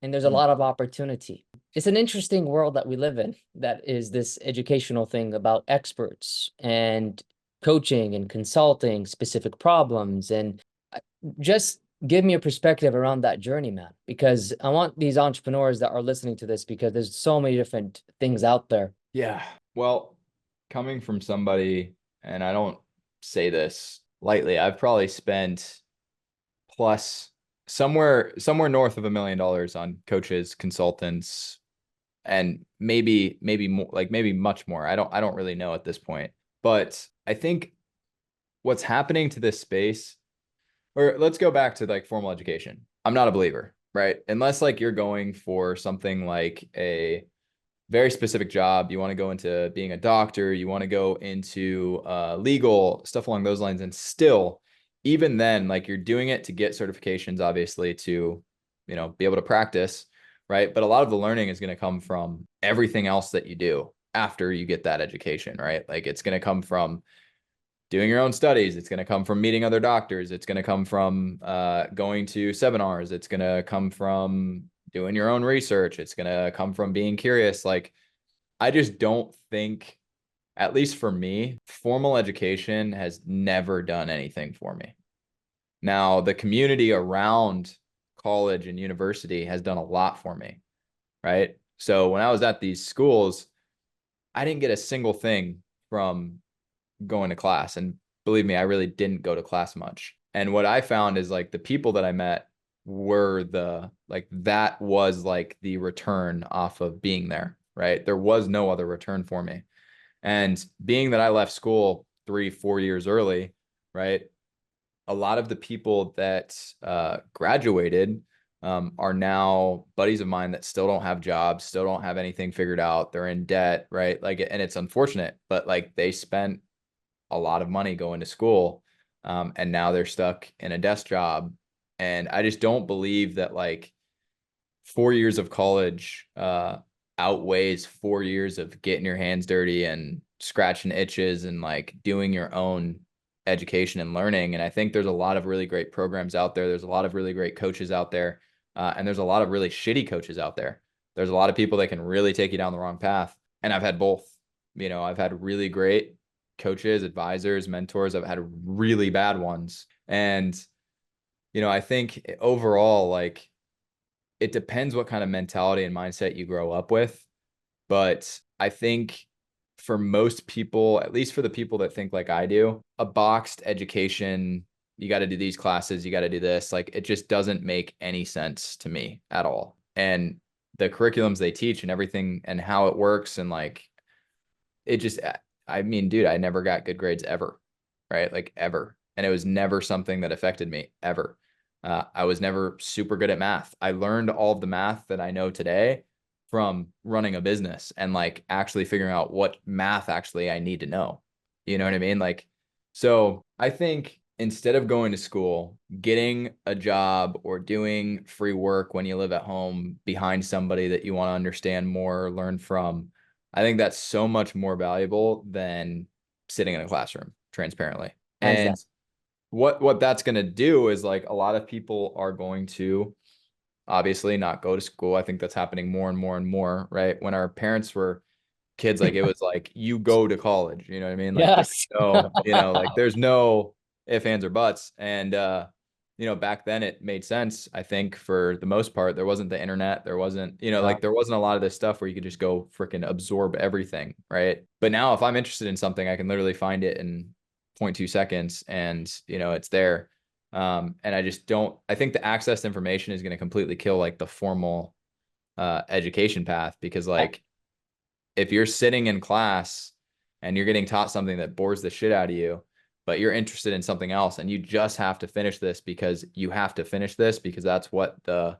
and there's a lot of opportunity. It's an interesting world that we live in, that is this educational thing about experts and coaching and consulting specific problems. And just give me a perspective around that journey, man, because I want these entrepreneurs that are listening to this, because there's so many different things out there. Yeah. Well, coming from somebody, and I don't say this lightly, I've probably spent plus somewhere north of $1 million on coaches, consultants, and maybe more, like maybe much more. I don't really know at this point. But I think what's happening to this space, or let's go back to like formal education. I'm not a believer, right? Unless like you're going for something like a very specific job, you want to go into being a doctor, you want to go into legal stuff along those lines, and still, even then, like you're doing it to get certifications, obviously, to be able to practice, right? But a lot of the learning is going to come from everything else that you do after you get that education, right? Like it's going to come from doing your own studies. It's going to come from meeting other doctors. It's going to come from going to seminars. It's going to come from doing your own research. It's going to come from being curious. Like, I just don't think, at least for me, formal education has never done anything for me. Now, the community around college and university has done a lot for me, right? So when I was at these schools, I didn't get a single thing from going to class. And believe me, I really didn't go to class much. And what I found is like the people that I met were that was like the return off of being there, right? There was no other return for me. And being that I left school 3, 4 years early, right? A lot of the people that graduated are now buddies of mine that still don't have jobs, still don't have anything figured out. They're in debt, right? Like, and it's unfortunate, but like they spent a lot of money going to school, and now they're stuck in a desk job. And I just don't believe that like 4 years of college outweighs 4 years of getting your hands dirty and scratching itches and like doing your own education and learning. And I think there's a lot of really great programs out there. There's a lot of really great coaches out there. And there's a lot of really shitty coaches out there. There's a lot of people that can really take you down the wrong path. And I've had both. I've had really great coaches, advisors, mentors. I've had really bad ones. And, I think overall, like, it depends what kind of mentality and mindset you grow up with. But I think for most people, at least for the people that think like I do, a boxed education, you got to do these classes, you got to do this, like it just doesn't make any sense to me at all. And the curriculums they teach and everything and how it works, and like it just, I mean, dude, I never got good grades ever, right? Like ever. And it was never something that affected me ever. I was never super good at math. I learned all of the math that I know today from running a business and like actually figuring out what math actually I need to know. You know what I mean? Like, so I think instead of going to school, getting a job or doing free work when you live at home behind somebody that you want to understand more, learn from, I think that's so much more valuable than sitting in a classroom, transparently. Hands down. And what that's going to do is like a lot of people are going to obviously not go to school. I think that's happening more and more and more, right? When our parents were kids, like it was like you go to college, you know what I mean? Like Yes. like there's no ifs, ands, or buts. And back then it made sense. I think for the most part, there wasn't the internet, there wasn't, like there wasn't a lot of this stuff where you could just go freaking absorb everything, right? But now if I'm interested in something, I can literally find it in 0.2 seconds and it's there. And I think the access to information is going to completely kill like the formal education path, because like if you're sitting in class and you're getting taught something that bores the shit out of you, but you're interested in something else and you just have to finish this because you have to finish this because that's what the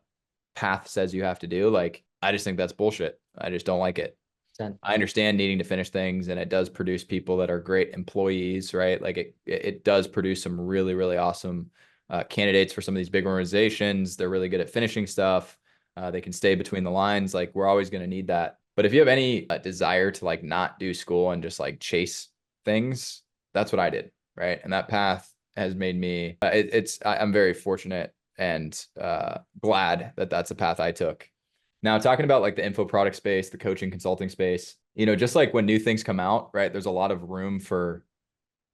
path says you have to do, like I just think that's bullshit. I just don't like it. I understand needing to finish things, and it does produce people that are great employees, right? Like it does produce some really, really awesome candidates for some of these big organizations. They're really good at finishing stuff. They can stay between the lines. Like we're always going to need that. But if you have any desire to like not do school and just like chase things, that's what I did, right? And that path has made me. I'm very fortunate and glad that that's a path I took. Now, talking about like the info product space, the coaching consulting space, just like when new things come out, right? There's a lot of room for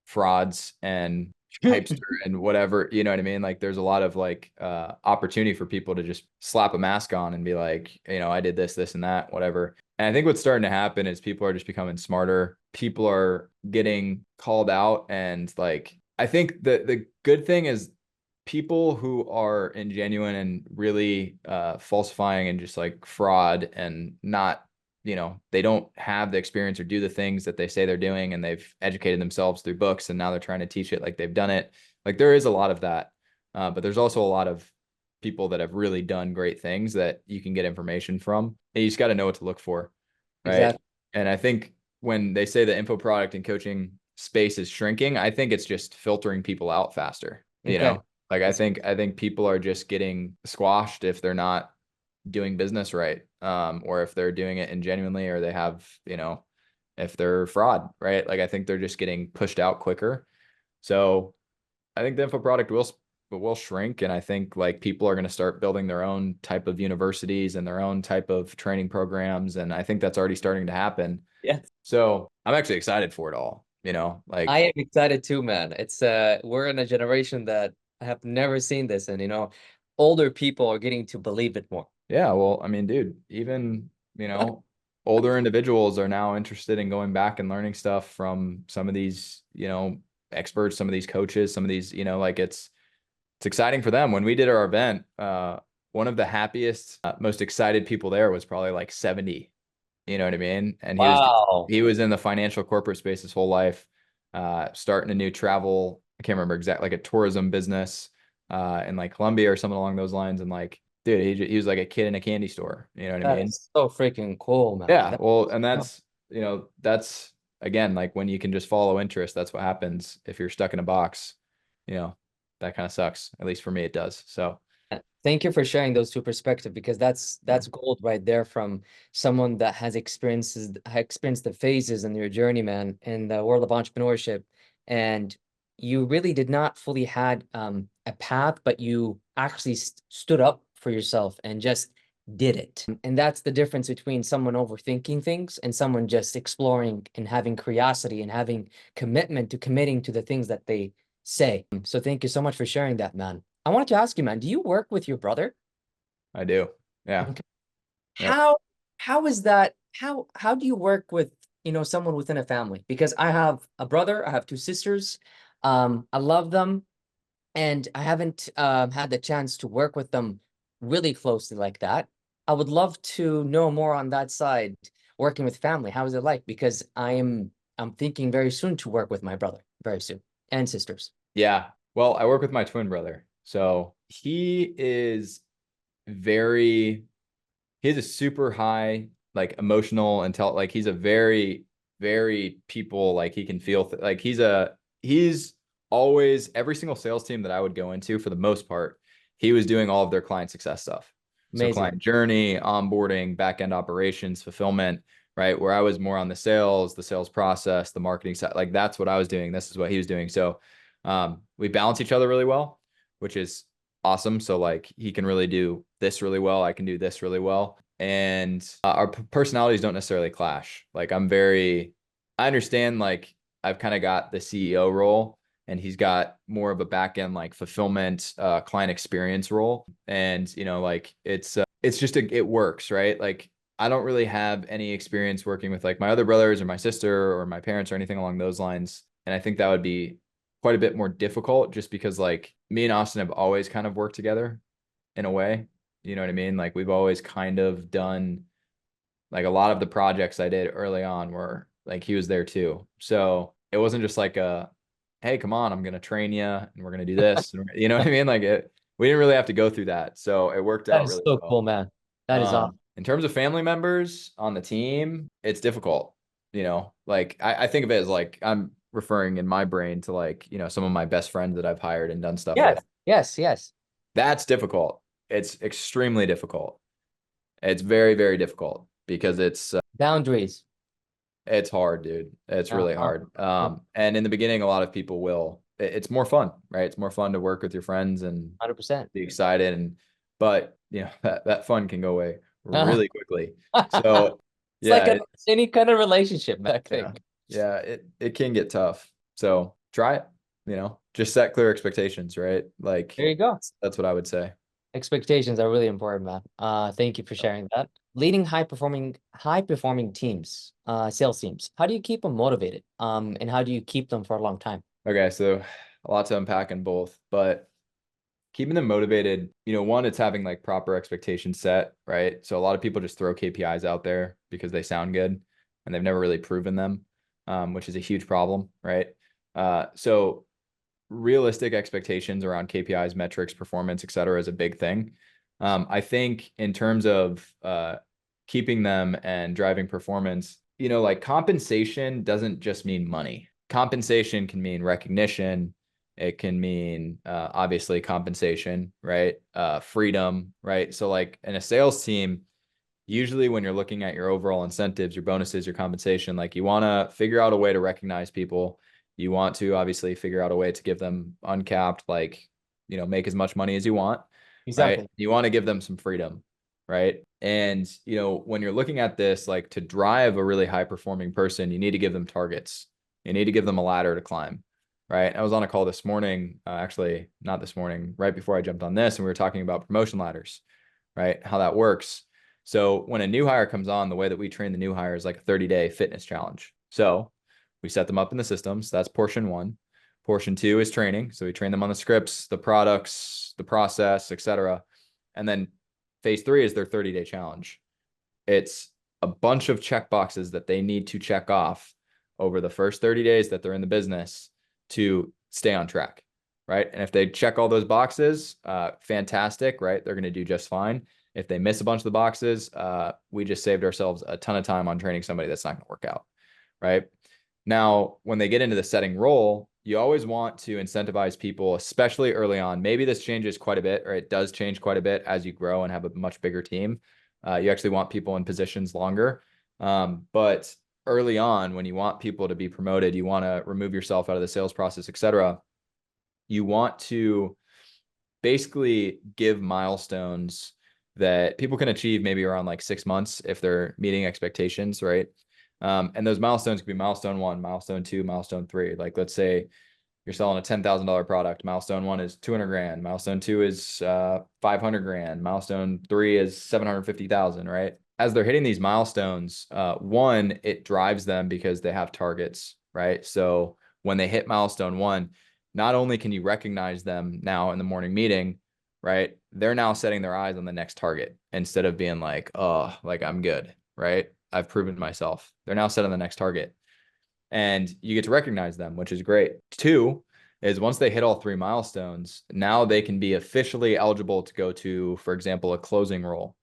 frauds and hypester and whatever, you know what I mean? Like there's a lot of like opportunity for people to just slap a mask on and be like, I did this and that, whatever. And I think what's starting to happen is people are just becoming smarter. People are getting called out. And like I think the good thing is people who are ingenuine and really falsifying and just like fraud and not, they don't have the experience or do the things that they say they're doing, and they've educated themselves through books and now they're trying to teach it like they've done it. Like there is a lot of that, but there's also a lot of people that have really done great things that you can get information from, and you just got to know what to look for, right? Exactly. And I think when they say the info product and coaching space is shrinking, I think it's just filtering people out faster, Okay. like That's I think people are just getting squashed if they're not doing business right, or if they're doing it ingenuinely, or they have, if they're fraud, right? Like I think they're just getting pushed out quicker. So I think the info product will shrink, and I think like people are going to start building their own type of universities and their own type of training programs, and I think that's already starting to happen. yeah. So I'm actually excited for it all. I Like am excited too, man. It's we're in a generation that have never seen this, and older people are getting to believe it more. Yeah, well, I mean, dude, even, older individuals are now interested in going back and learning stuff from some of these, experts, some of these coaches, some of these, like it's exciting for them. When we did our event, one of the happiest, most excited people there was probably like 70, you know what I mean? And Wow. he was in the financial corporate space his whole life, starting a new travel, I can't remember exactly, like a tourism business, in like Colombia or something along those lines. And like, dude, he was like a kid in a candy store. You know what I That mean? is so freaking cool, man. Yeah. Well, and that's again, like when you can just follow interest, that's what happens. If you're stuck in a box, you know, that kind of sucks. At least for me, it does. So Thank you for sharing those two perspectives, because yeah. that's gold right there from someone that has experienced the phases in your journey, man, in the world of entrepreneurship. And you really did not fully had a path, but you actually stood up for yourself and just did it. And that's the difference between someone overthinking things and someone just exploring and having curiosity and having commitment to committing to the things that they say. So thank you so much for sharing that, man. I wanted to ask you, man, do you work with your brother? I do. Yeah. Okay. Yep. How is that? How do you work with, someone within a family? Because I have a brother, I have two sisters. I love them, and I haven't had the chance to work with them really closely like that. I would love to know more on that side, working with family. How is it like? Because I'm thinking very soon to work with my brother, very soon, and sisters. Yeah. Well, I work with my twin brother. So very, he has a super high, like emotional intel. Like he's a very, very people, like he can feel, like he's always, every single sales team that I would go into for the most part, he was doing all of their client success stuff. So Amazing. client journey, onboarding, back end operations, fulfillment, right? Where I was more on the sales process, the marketing side, like that's what I was doing. This is what he was doing. So we balance each other really well, which is awesome. So like he can really do this really well. I can do this really well. And our personalities don't necessarily clash. Like I understand like I've kind of got the CEO role, and he's got more of a back end like fulfillment, client experience role. And, like it's just, it works, right? Like I don't really have any experience working with like my other brothers or my sister or my parents or anything along those lines. And I think that would be quite a bit more difficult, just because like me and Austin have always kind of worked together in a way. You know what I mean? Like we've always kind of done, like a lot of the projects I did early on were like he was there too. So it wasn't just like hey, come on, I'm gonna train you and we're gonna do this. You know what I mean? We didn't really have to go through that. So it worked That out is really so cool, well. man. That is awesome. In terms of family members on the team, it's difficult. Like I think of it as like I'm referring in my brain to like, some of my best friends that I've hired and done stuff Yes, with. yes, yes. That's difficult. It's extremely difficult. It's very, very difficult because Boundaries. it's hard, dude. It's really Uh-huh. hard. And in the beginning, a lot of people it's more fun, right? It's more fun to work with your friends and 100%. be excited. But that fun can go away Uh, really quickly. So it's like yeah, any kind of relationship, I yeah, think. yeah, it can get tough. So try it, just set clear expectations, right? Like There you go. that's what I would say. Expectations are really important, man. Thank you for sharing that. Leading high performing teams, sales teams. How do you keep them motivated? And how do you keep them for a long time? Okay, so a lot to unpack in both, but keeping them motivated, one, it's having like proper expectations set, right? So a lot of people just throw KPIs out there because they sound good and they've never really proven them, which is a huge problem, right? So realistic expectations around KPIs, metrics, performance, et cetera, is a big thing. I think in terms of keeping them and driving performance, like compensation doesn't just mean money. Compensation can mean recognition. It can mean obviously compensation, right? Freedom, right? So like in a sales team, usually when you're looking at your overall incentives, your bonuses, your compensation, like you want to figure out a way to recognize people. You want to obviously figure out a way to give them uncapped, like, make as much money as you want, right? Exactly. You want to give them some freedom, right? And, when you're looking at this, like to drive a really high performing person, you need to give them targets. You need to give them a ladder to climb, right? I was on a call this morning, actually, not this morning, right before I jumped on this, and we were talking about promotion ladders, right? How that works. So when a new hire comes on, the way that we train the new hire is like a 30-day fitness challenge. So we set them up in the systems. That's portion one. Portion two is training. So we train them on the scripts, the products, the process, etc. And then phase three is their 30-day challenge. It's a bunch of check boxes that they need to check off over the first 30 days that they're in the business to stay on track, right? And if they check all those boxes, fantastic, right? They're going to do just fine. If they miss a bunch of the boxes, we just saved ourselves a ton of time on training somebody that's not going to work out, right? Now, when they get into the setting role, you always want to incentivize people, especially early on. Maybe this changes quite a bit, or it does change quite a bit as you grow and have a much bigger team. You actually want people in positions longer. But early on, when you want people to be promoted, you want to remove yourself out of the sales process, et cetera. You want to basically give milestones that people can achieve maybe around like 6 months if they're meeting expectations, right? And those milestones could be milestone one, milestone two, milestone three. Like let's say you're selling a $10,000 product. Milestone one is 200 grand. Milestone two is 500 grand. Milestone three is 750,000, right? As they're hitting these milestones, one, it drives them because they have targets, right? So when they hit milestone one, not only can you recognize them now in the morning meeting, right? They're now setting their eyes on the next target instead of being like, oh, like I'm good, right? I've proven myself. They're now set on the next target and you get to recognize them, which is great. Two is once they hit all three milestones, now they can be officially eligible to go to, for example, a closing role,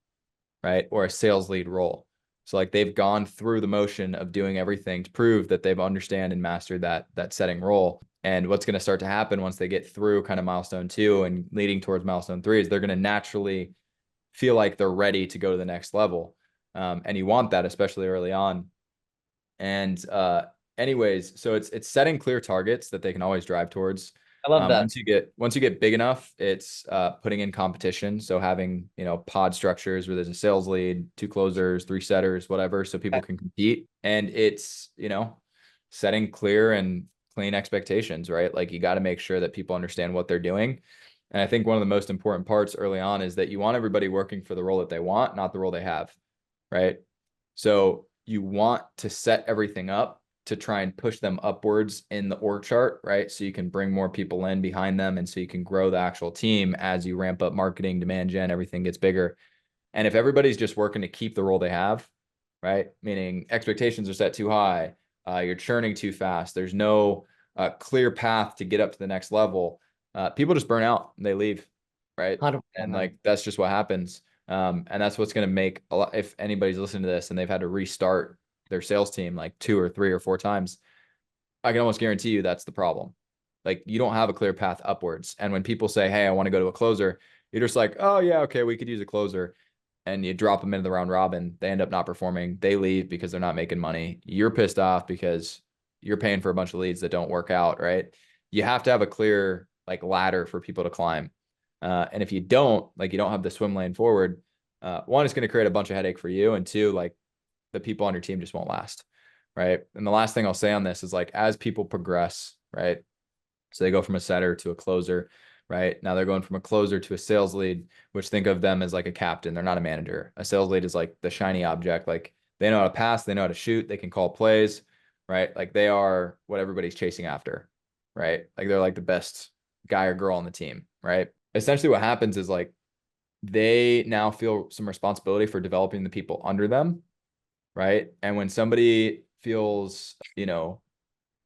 right? Or a sales lead role. So like they've gone through the motion of doing everything to prove that they've understand and mastered that setting role. And what's going to start to happen once they get through kind of milestone two and leading towards milestone three is they're going to naturally feel like they're ready to go to the next level. And you want that, especially early on. And anyways, so it's setting clear targets that they can always drive towards. I love that. Once you get big enough, it's putting in competition. So having pod structures where there's a sales lead, two closers, three setters, whatever, so people can compete. And it's setting clear and clean expectations, right? Like you got to make sure that people understand what they're doing. And I think one of the most important parts early on is that you want everybody working for the role that they want, not the role they have, right? So you want to set everything up to try and push them upwards in the org chart, right? So you can bring more people in behind them. And so you can grow the actual team as you ramp up marketing, demand gen, everything gets bigger. And if everybody's just working to keep the role they have, right? Meaning expectations are set too high, you're churning too fast, there's no clear path to get up to the next level, people just burn out and they leave, right? 100%, And man. like that's just what happens. And that's what's going to make a lot, if anybody's listening to this and they've had to restart their sales team like two or three or four times, I can almost guarantee you that's the problem. Like you don't have a clear path upwards. And when people say, hey, I want to go to a closer, you're just like, oh yeah, okay, we could use a closer. And you drop them into the round robin. They end up not performing. They leave because they're not making money. You're pissed off because you're paying for a bunch of leads that don't work out, right? You have to have a clear like ladder for people to climb. And if you don't, like you don't have the swim lane forward, one, it's going to create a bunch of headache for you, and two, like the people on your team just won't last, right? And the last thing I'll say on this is like as people progress, right? So they go from a setter to a closer, right? Now they're going from a closer to a sales lead, which think of them as like a captain. They're not a manager. A sales lead is like the shiny object. Like they know how to pass, they know how to shoot, they can call plays, right? Like they are what everybody's chasing after, right? Like they're like the best guy or girl on the team, right? Essentially what happens is like they now feel some responsibility for developing the people under them, right? And when somebody feels,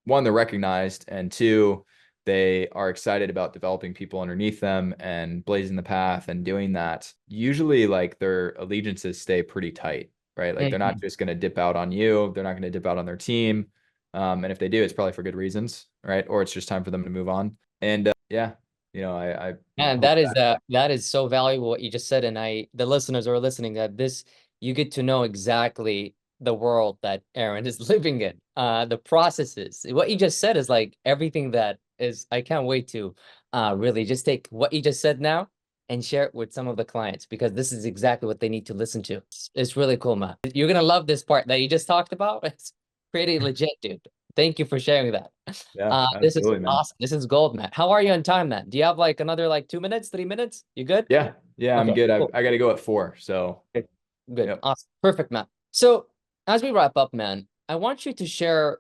one, they're recognized, and two, they are excited about developing people underneath them and blazing the path and doing that, usually like their allegiances stay pretty tight, right? Like they're not Mhm. just going to dip out on you. They're not going to dip out on their team. And if they do, it's probably for good reasons, right? Or it's just time for them to move on. And yeah, I And hope that. that is so valuable what you just said, and the listeners are listening that this you get to know exactly the world that Aaron is living in. The processes. What you just said is like everything that is. I can't wait to really just take what you just said now and share it with some of the clients because this is exactly what they need to listen to. It's really cool, man. You're gonna love this part that you just talked about. It's pretty legit, dude. Thank you for sharing that. Yeah, This is absolutely, man. awesome. This is gold, man. How are you on time, man? Do you have like another like 2 minutes, 3 minutes? You good? Yeah, yeah, I'm Okay, good. cool. I got to go at 4. So, Good. Good. yep. Awesome. Perfect, man. So as we wrap up, man, I want you to share,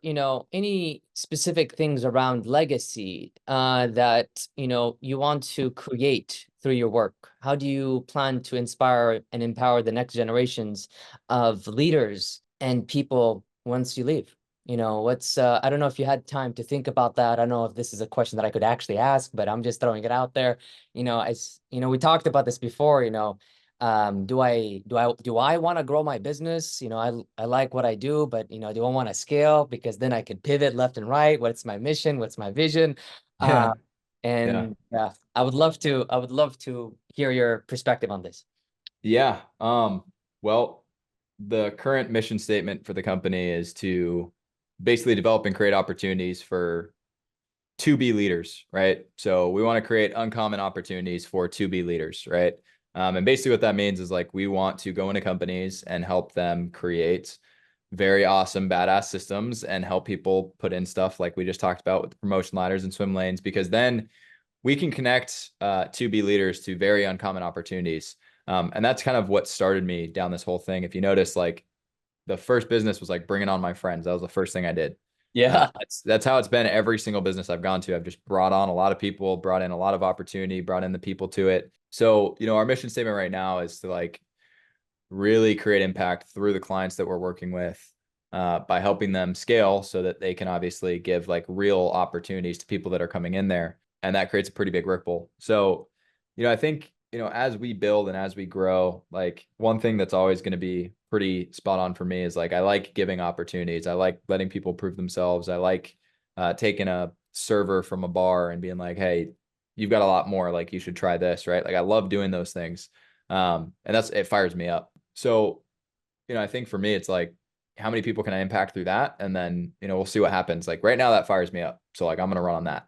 any specific things around legacy that, you want to create through your work. How do you plan to inspire and empower the next generations of leaders and people once you leave? I don't know if you had time to think about that. I don't know if this is a question that I could actually ask, but I'm just throwing it out there. We talked about this before, do I want to grow my business? I like what I do, but do I want to scale? Because then I can pivot left and right. What's my mission? What's my vision? Uh, Yeah, yeah, and yeah, I would love to hear your perspective on this. yeah. Well, the current mission statement for the company is to basically develop and create opportunities for to be leaders, right? So we want to create uncommon opportunities for to be leaders, right? And basically what that means is like we want to go into companies and help them create very awesome, badass systems and help people put in stuff like we just talked about with the promotion ladders and swim lanes, because then we can connect to be leaders to very uncommon opportunities. And that's kind of what started me down this whole thing. If you notice, like the first business was like bringing on my friends. That was the first thing I did. Yeah. That's how it's been every single business I've gone to. I've just brought on a lot of people, brought in a lot of opportunity, brought in the people to it. So, our mission statement right now is to like really create impact through the clients that we're working with by helping them scale so that they can obviously give like real opportunities to people that are coming in there. And that creates a pretty big ripple. So, I think, as we build and as we grow, like one thing that's always going to be pretty spot on for me is like, I like giving opportunities. I like letting people prove themselves. I like taking a server from a bar and being like, hey, you've got a lot more, like you should try this, right? Like I love doing those things. And it fires me up. So, I think for me, it's like, how many people can I impact through that? And then, we'll see what happens. Like right now, that fires me up. So like, I'm going to run on that.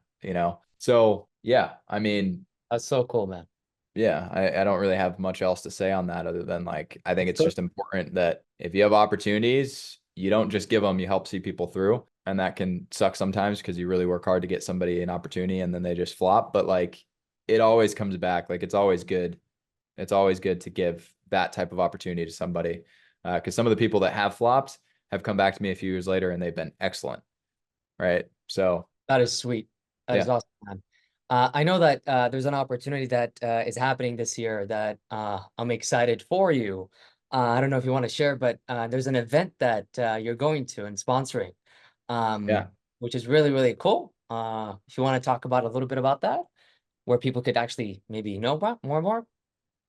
So yeah, I mean, That's so cool, man. yeah, I don't really have much else to say on that other than like, I think it's Good. just important that if you have opportunities, you don't just give them, you help see people through. And that can suck sometimes because you really work hard to get somebody an opportunity and then they just flop. But like, it always comes back. Like, it's always good. It's always good to give that type of opportunity to somebody. Because some of the people that have flopped have come back to me a few years later and they've been excellent. Right. So, That is sweet. That is yeah. awesome, man. I know that there's an opportunity that is happening this year that I'm excited for you. I don't know if you want to share, but there's an event that you're going to and sponsoring, Yeah. which is really, really cool. If you want to talk about a little bit about that, where people could actually maybe know about more.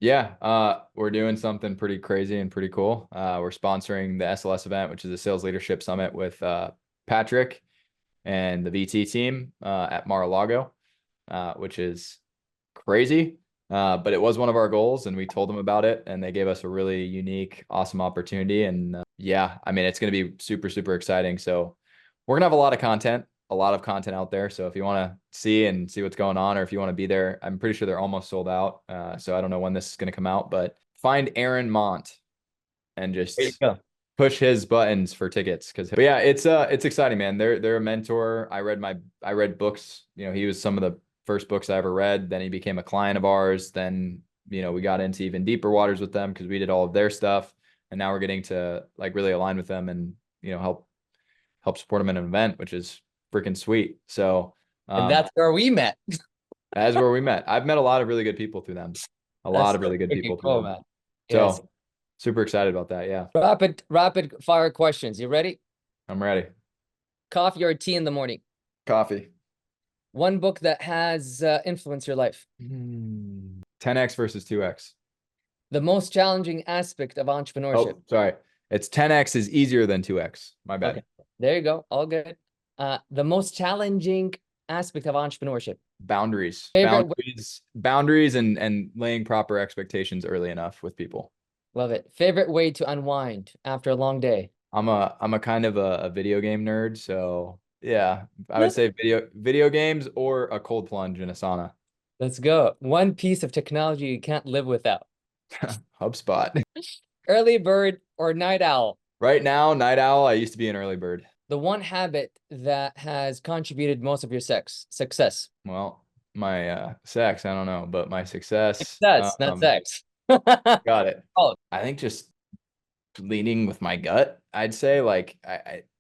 Yeah, we're doing something pretty crazy and pretty cool. We're sponsoring the SLS event, which is a sales leadership summit with Patrick and the VT team at Mar-a-Lago, which is crazy. But it was one of our goals, and we told them about it, and they gave us a really unique, awesome opportunity. And yeah, I mean, it's going to be super, super exciting. So we're gonna have a lot of content out there. So if you want to see what's going on, or if you want to be there, I'm pretty sure they're almost sold out. So I don't know when this is going to come out, but find Aaron Mont and There you just go. push his buttons for tickets. But yeah, it's exciting, man. They're a mentor. I read books. You know, he was some of the first books I ever read. Then he became a client of ours. Then, you know, we got into even deeper waters with them because we did all of their stuff. And now we're getting to like really align with them and, you know, help support them in an event, which is freaking sweet. So And that's where we met. that's where we met. I've met a lot of really good people through them. A That's lot of so really good freaking people through cool, them. man. Yes. So super excited about that. Yeah, Rapid fire questions. You ready? I'm ready. Coffee or tea in the morning? Coffee. One book that has influenced your life. 10x versus 2x. The most challenging aspect of entrepreneurship. Oh, sorry. It's 10x is easier than 2x. My bad. Okay, there you go. All good. The most challenging aspect of entrepreneurship. Boundaries. Favorite way, Boundaries and laying proper expectations early enough with people. love it. Favorite way to unwind after a long day. I'm a kind of a video game nerd, so yeah, I would say video games or a cold plunge in a sauna. Let's go. One piece of technology you can't live without. HubSpot. Early bird or night owl. Right now, night owl. I used to be an early bird. The one habit that has contributed most of your success. Well, my sex, I don't know, but my success, Success, not sex. got it. Oh, I think just leading with my gut, I'd say like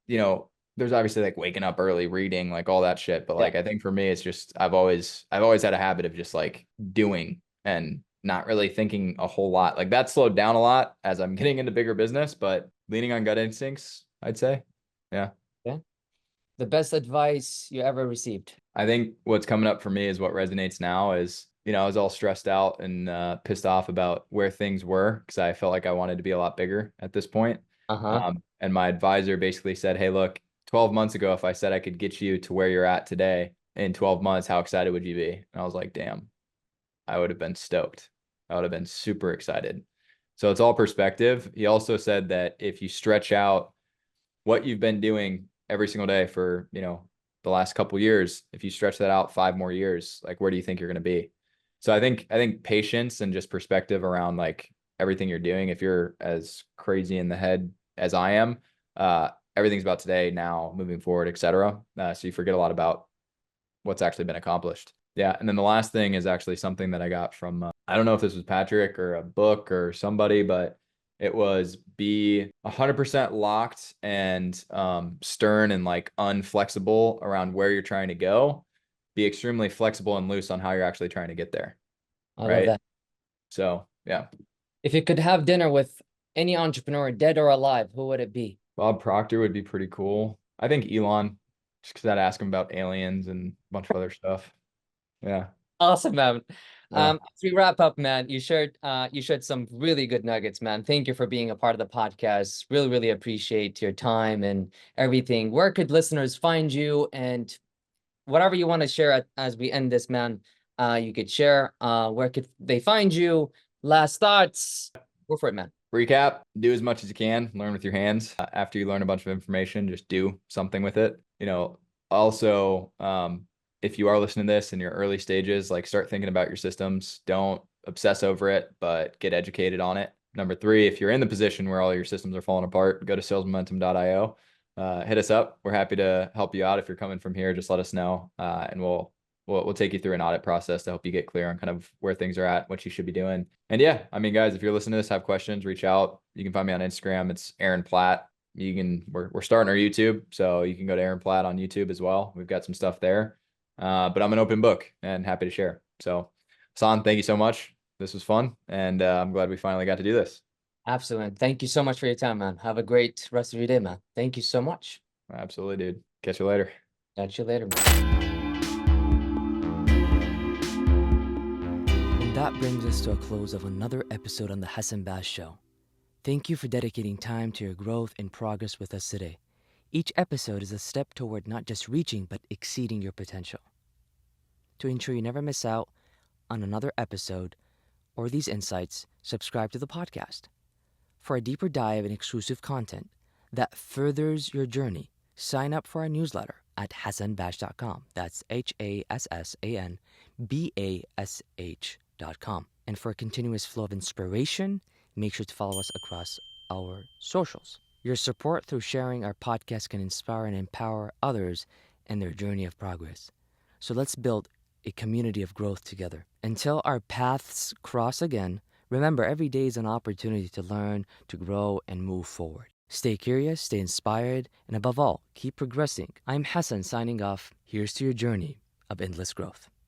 you know, there's obviously like waking up early, reading, like all that shit. But yeah. like I think for me, it's just I've always had a habit of just like doing and not really thinking a whole lot. Like that slowed down a lot as I'm getting into bigger business, but leaning on gut instincts, I'd say. Yeah. Yeah. The best advice you ever received. I think what's coming up for me is what resonates now is, you know, I was all stressed out and pissed off about where things were because I felt like I wanted to be a lot bigger at this point. Uh-huh. And my advisor basically said, hey, look, 12 months ago, if I said I could get you to where you're at today in 12 months, how excited would you be? And I was like, damn, I would have been stoked. I would have been super excited. So it's all perspective. He also said that if you stretch out what you've been doing every single day for, you know, the last couple years, if you stretch that out 5 more years, like where do you think you're going to be? So I think patience and just perspective around like everything you're doing, if you're as crazy in the head as I am, everything's about today, now, moving forward, etc. So you forget a lot about what's actually been accomplished. Yeah. And then the last thing is actually something that I got from, I don't know if this was Patrick or a book or somebody, but it was be 100% locked and stern and like unflexible around where you're trying to go. Be extremely flexible and loose on how you're actually trying to get there. I love Right. that. So, yeah. If you could have dinner with any entrepreneur, dead or alive, who would it be? Bob Proctor would be pretty cool. I think Elon, just because I'd ask him about aliens and a bunch of other stuff. Yeah. Awesome, man. Yeah. As we wrap up, man, you shared some really good nuggets, man. Thank you for being a part of the podcast. Really, really appreciate your time and everything. Where could listeners find you and whatever you want to share as we end this, man? You could share. Where could they find you? Last thoughts. Go for it, man. Recap, do as much as you can, learn with your hands. After you learn a bunch of information, just do something with it. You know, also, if you are listening to this in your early stages, like start thinking about your systems. Don't obsess over it, but get educated on it. Number three, if you're in the position where all your systems are falling apart, go to salesmomentum.io. Hit us up. We're happy to help you out. If you're coming from here, just let us know, and we'll take you through an audit process to help you get clear on kind of where things are at, what you should be doing. And yeah, I mean, guys, if you're listening to this, have questions, reach out. You can find me on Instagram. It's Aaron Platt. We're starting our YouTube, so you can go to Aaron Platt on YouTube as well. We've got some stuff there. But I'm an open book and happy to share. So Hassan, thank you so much. This was fun. And I'm glad we finally got to do this. Absolutely. Thank you so much for your time, man. Have a great rest of your day, man. Thank you so much. Absolutely, dude. Catch you later. Catch you later, man. And that brings us to a close of another episode on the Hassan Bash Show. Thank you for dedicating time to your growth and progress with us today. Each episode is a step toward not just reaching, but exceeding your potential. To ensure you never miss out on another episode or these insights, subscribe to the podcast. For a deeper dive and exclusive content that furthers your journey, sign up for our newsletter at hassanbash.com. That's HASSANBASH.com. And for a continuous flow of inspiration, make sure to follow us across our socials. Your support through sharing our podcast can inspire and empower others in their journey of progress. So let's build a community of growth together. Until our paths cross again, remember every day is an opportunity to learn, to grow, and move forward. Stay curious, stay inspired, and above all, keep progressing. I'm Hassan signing off. Here's to your journey of endless growth.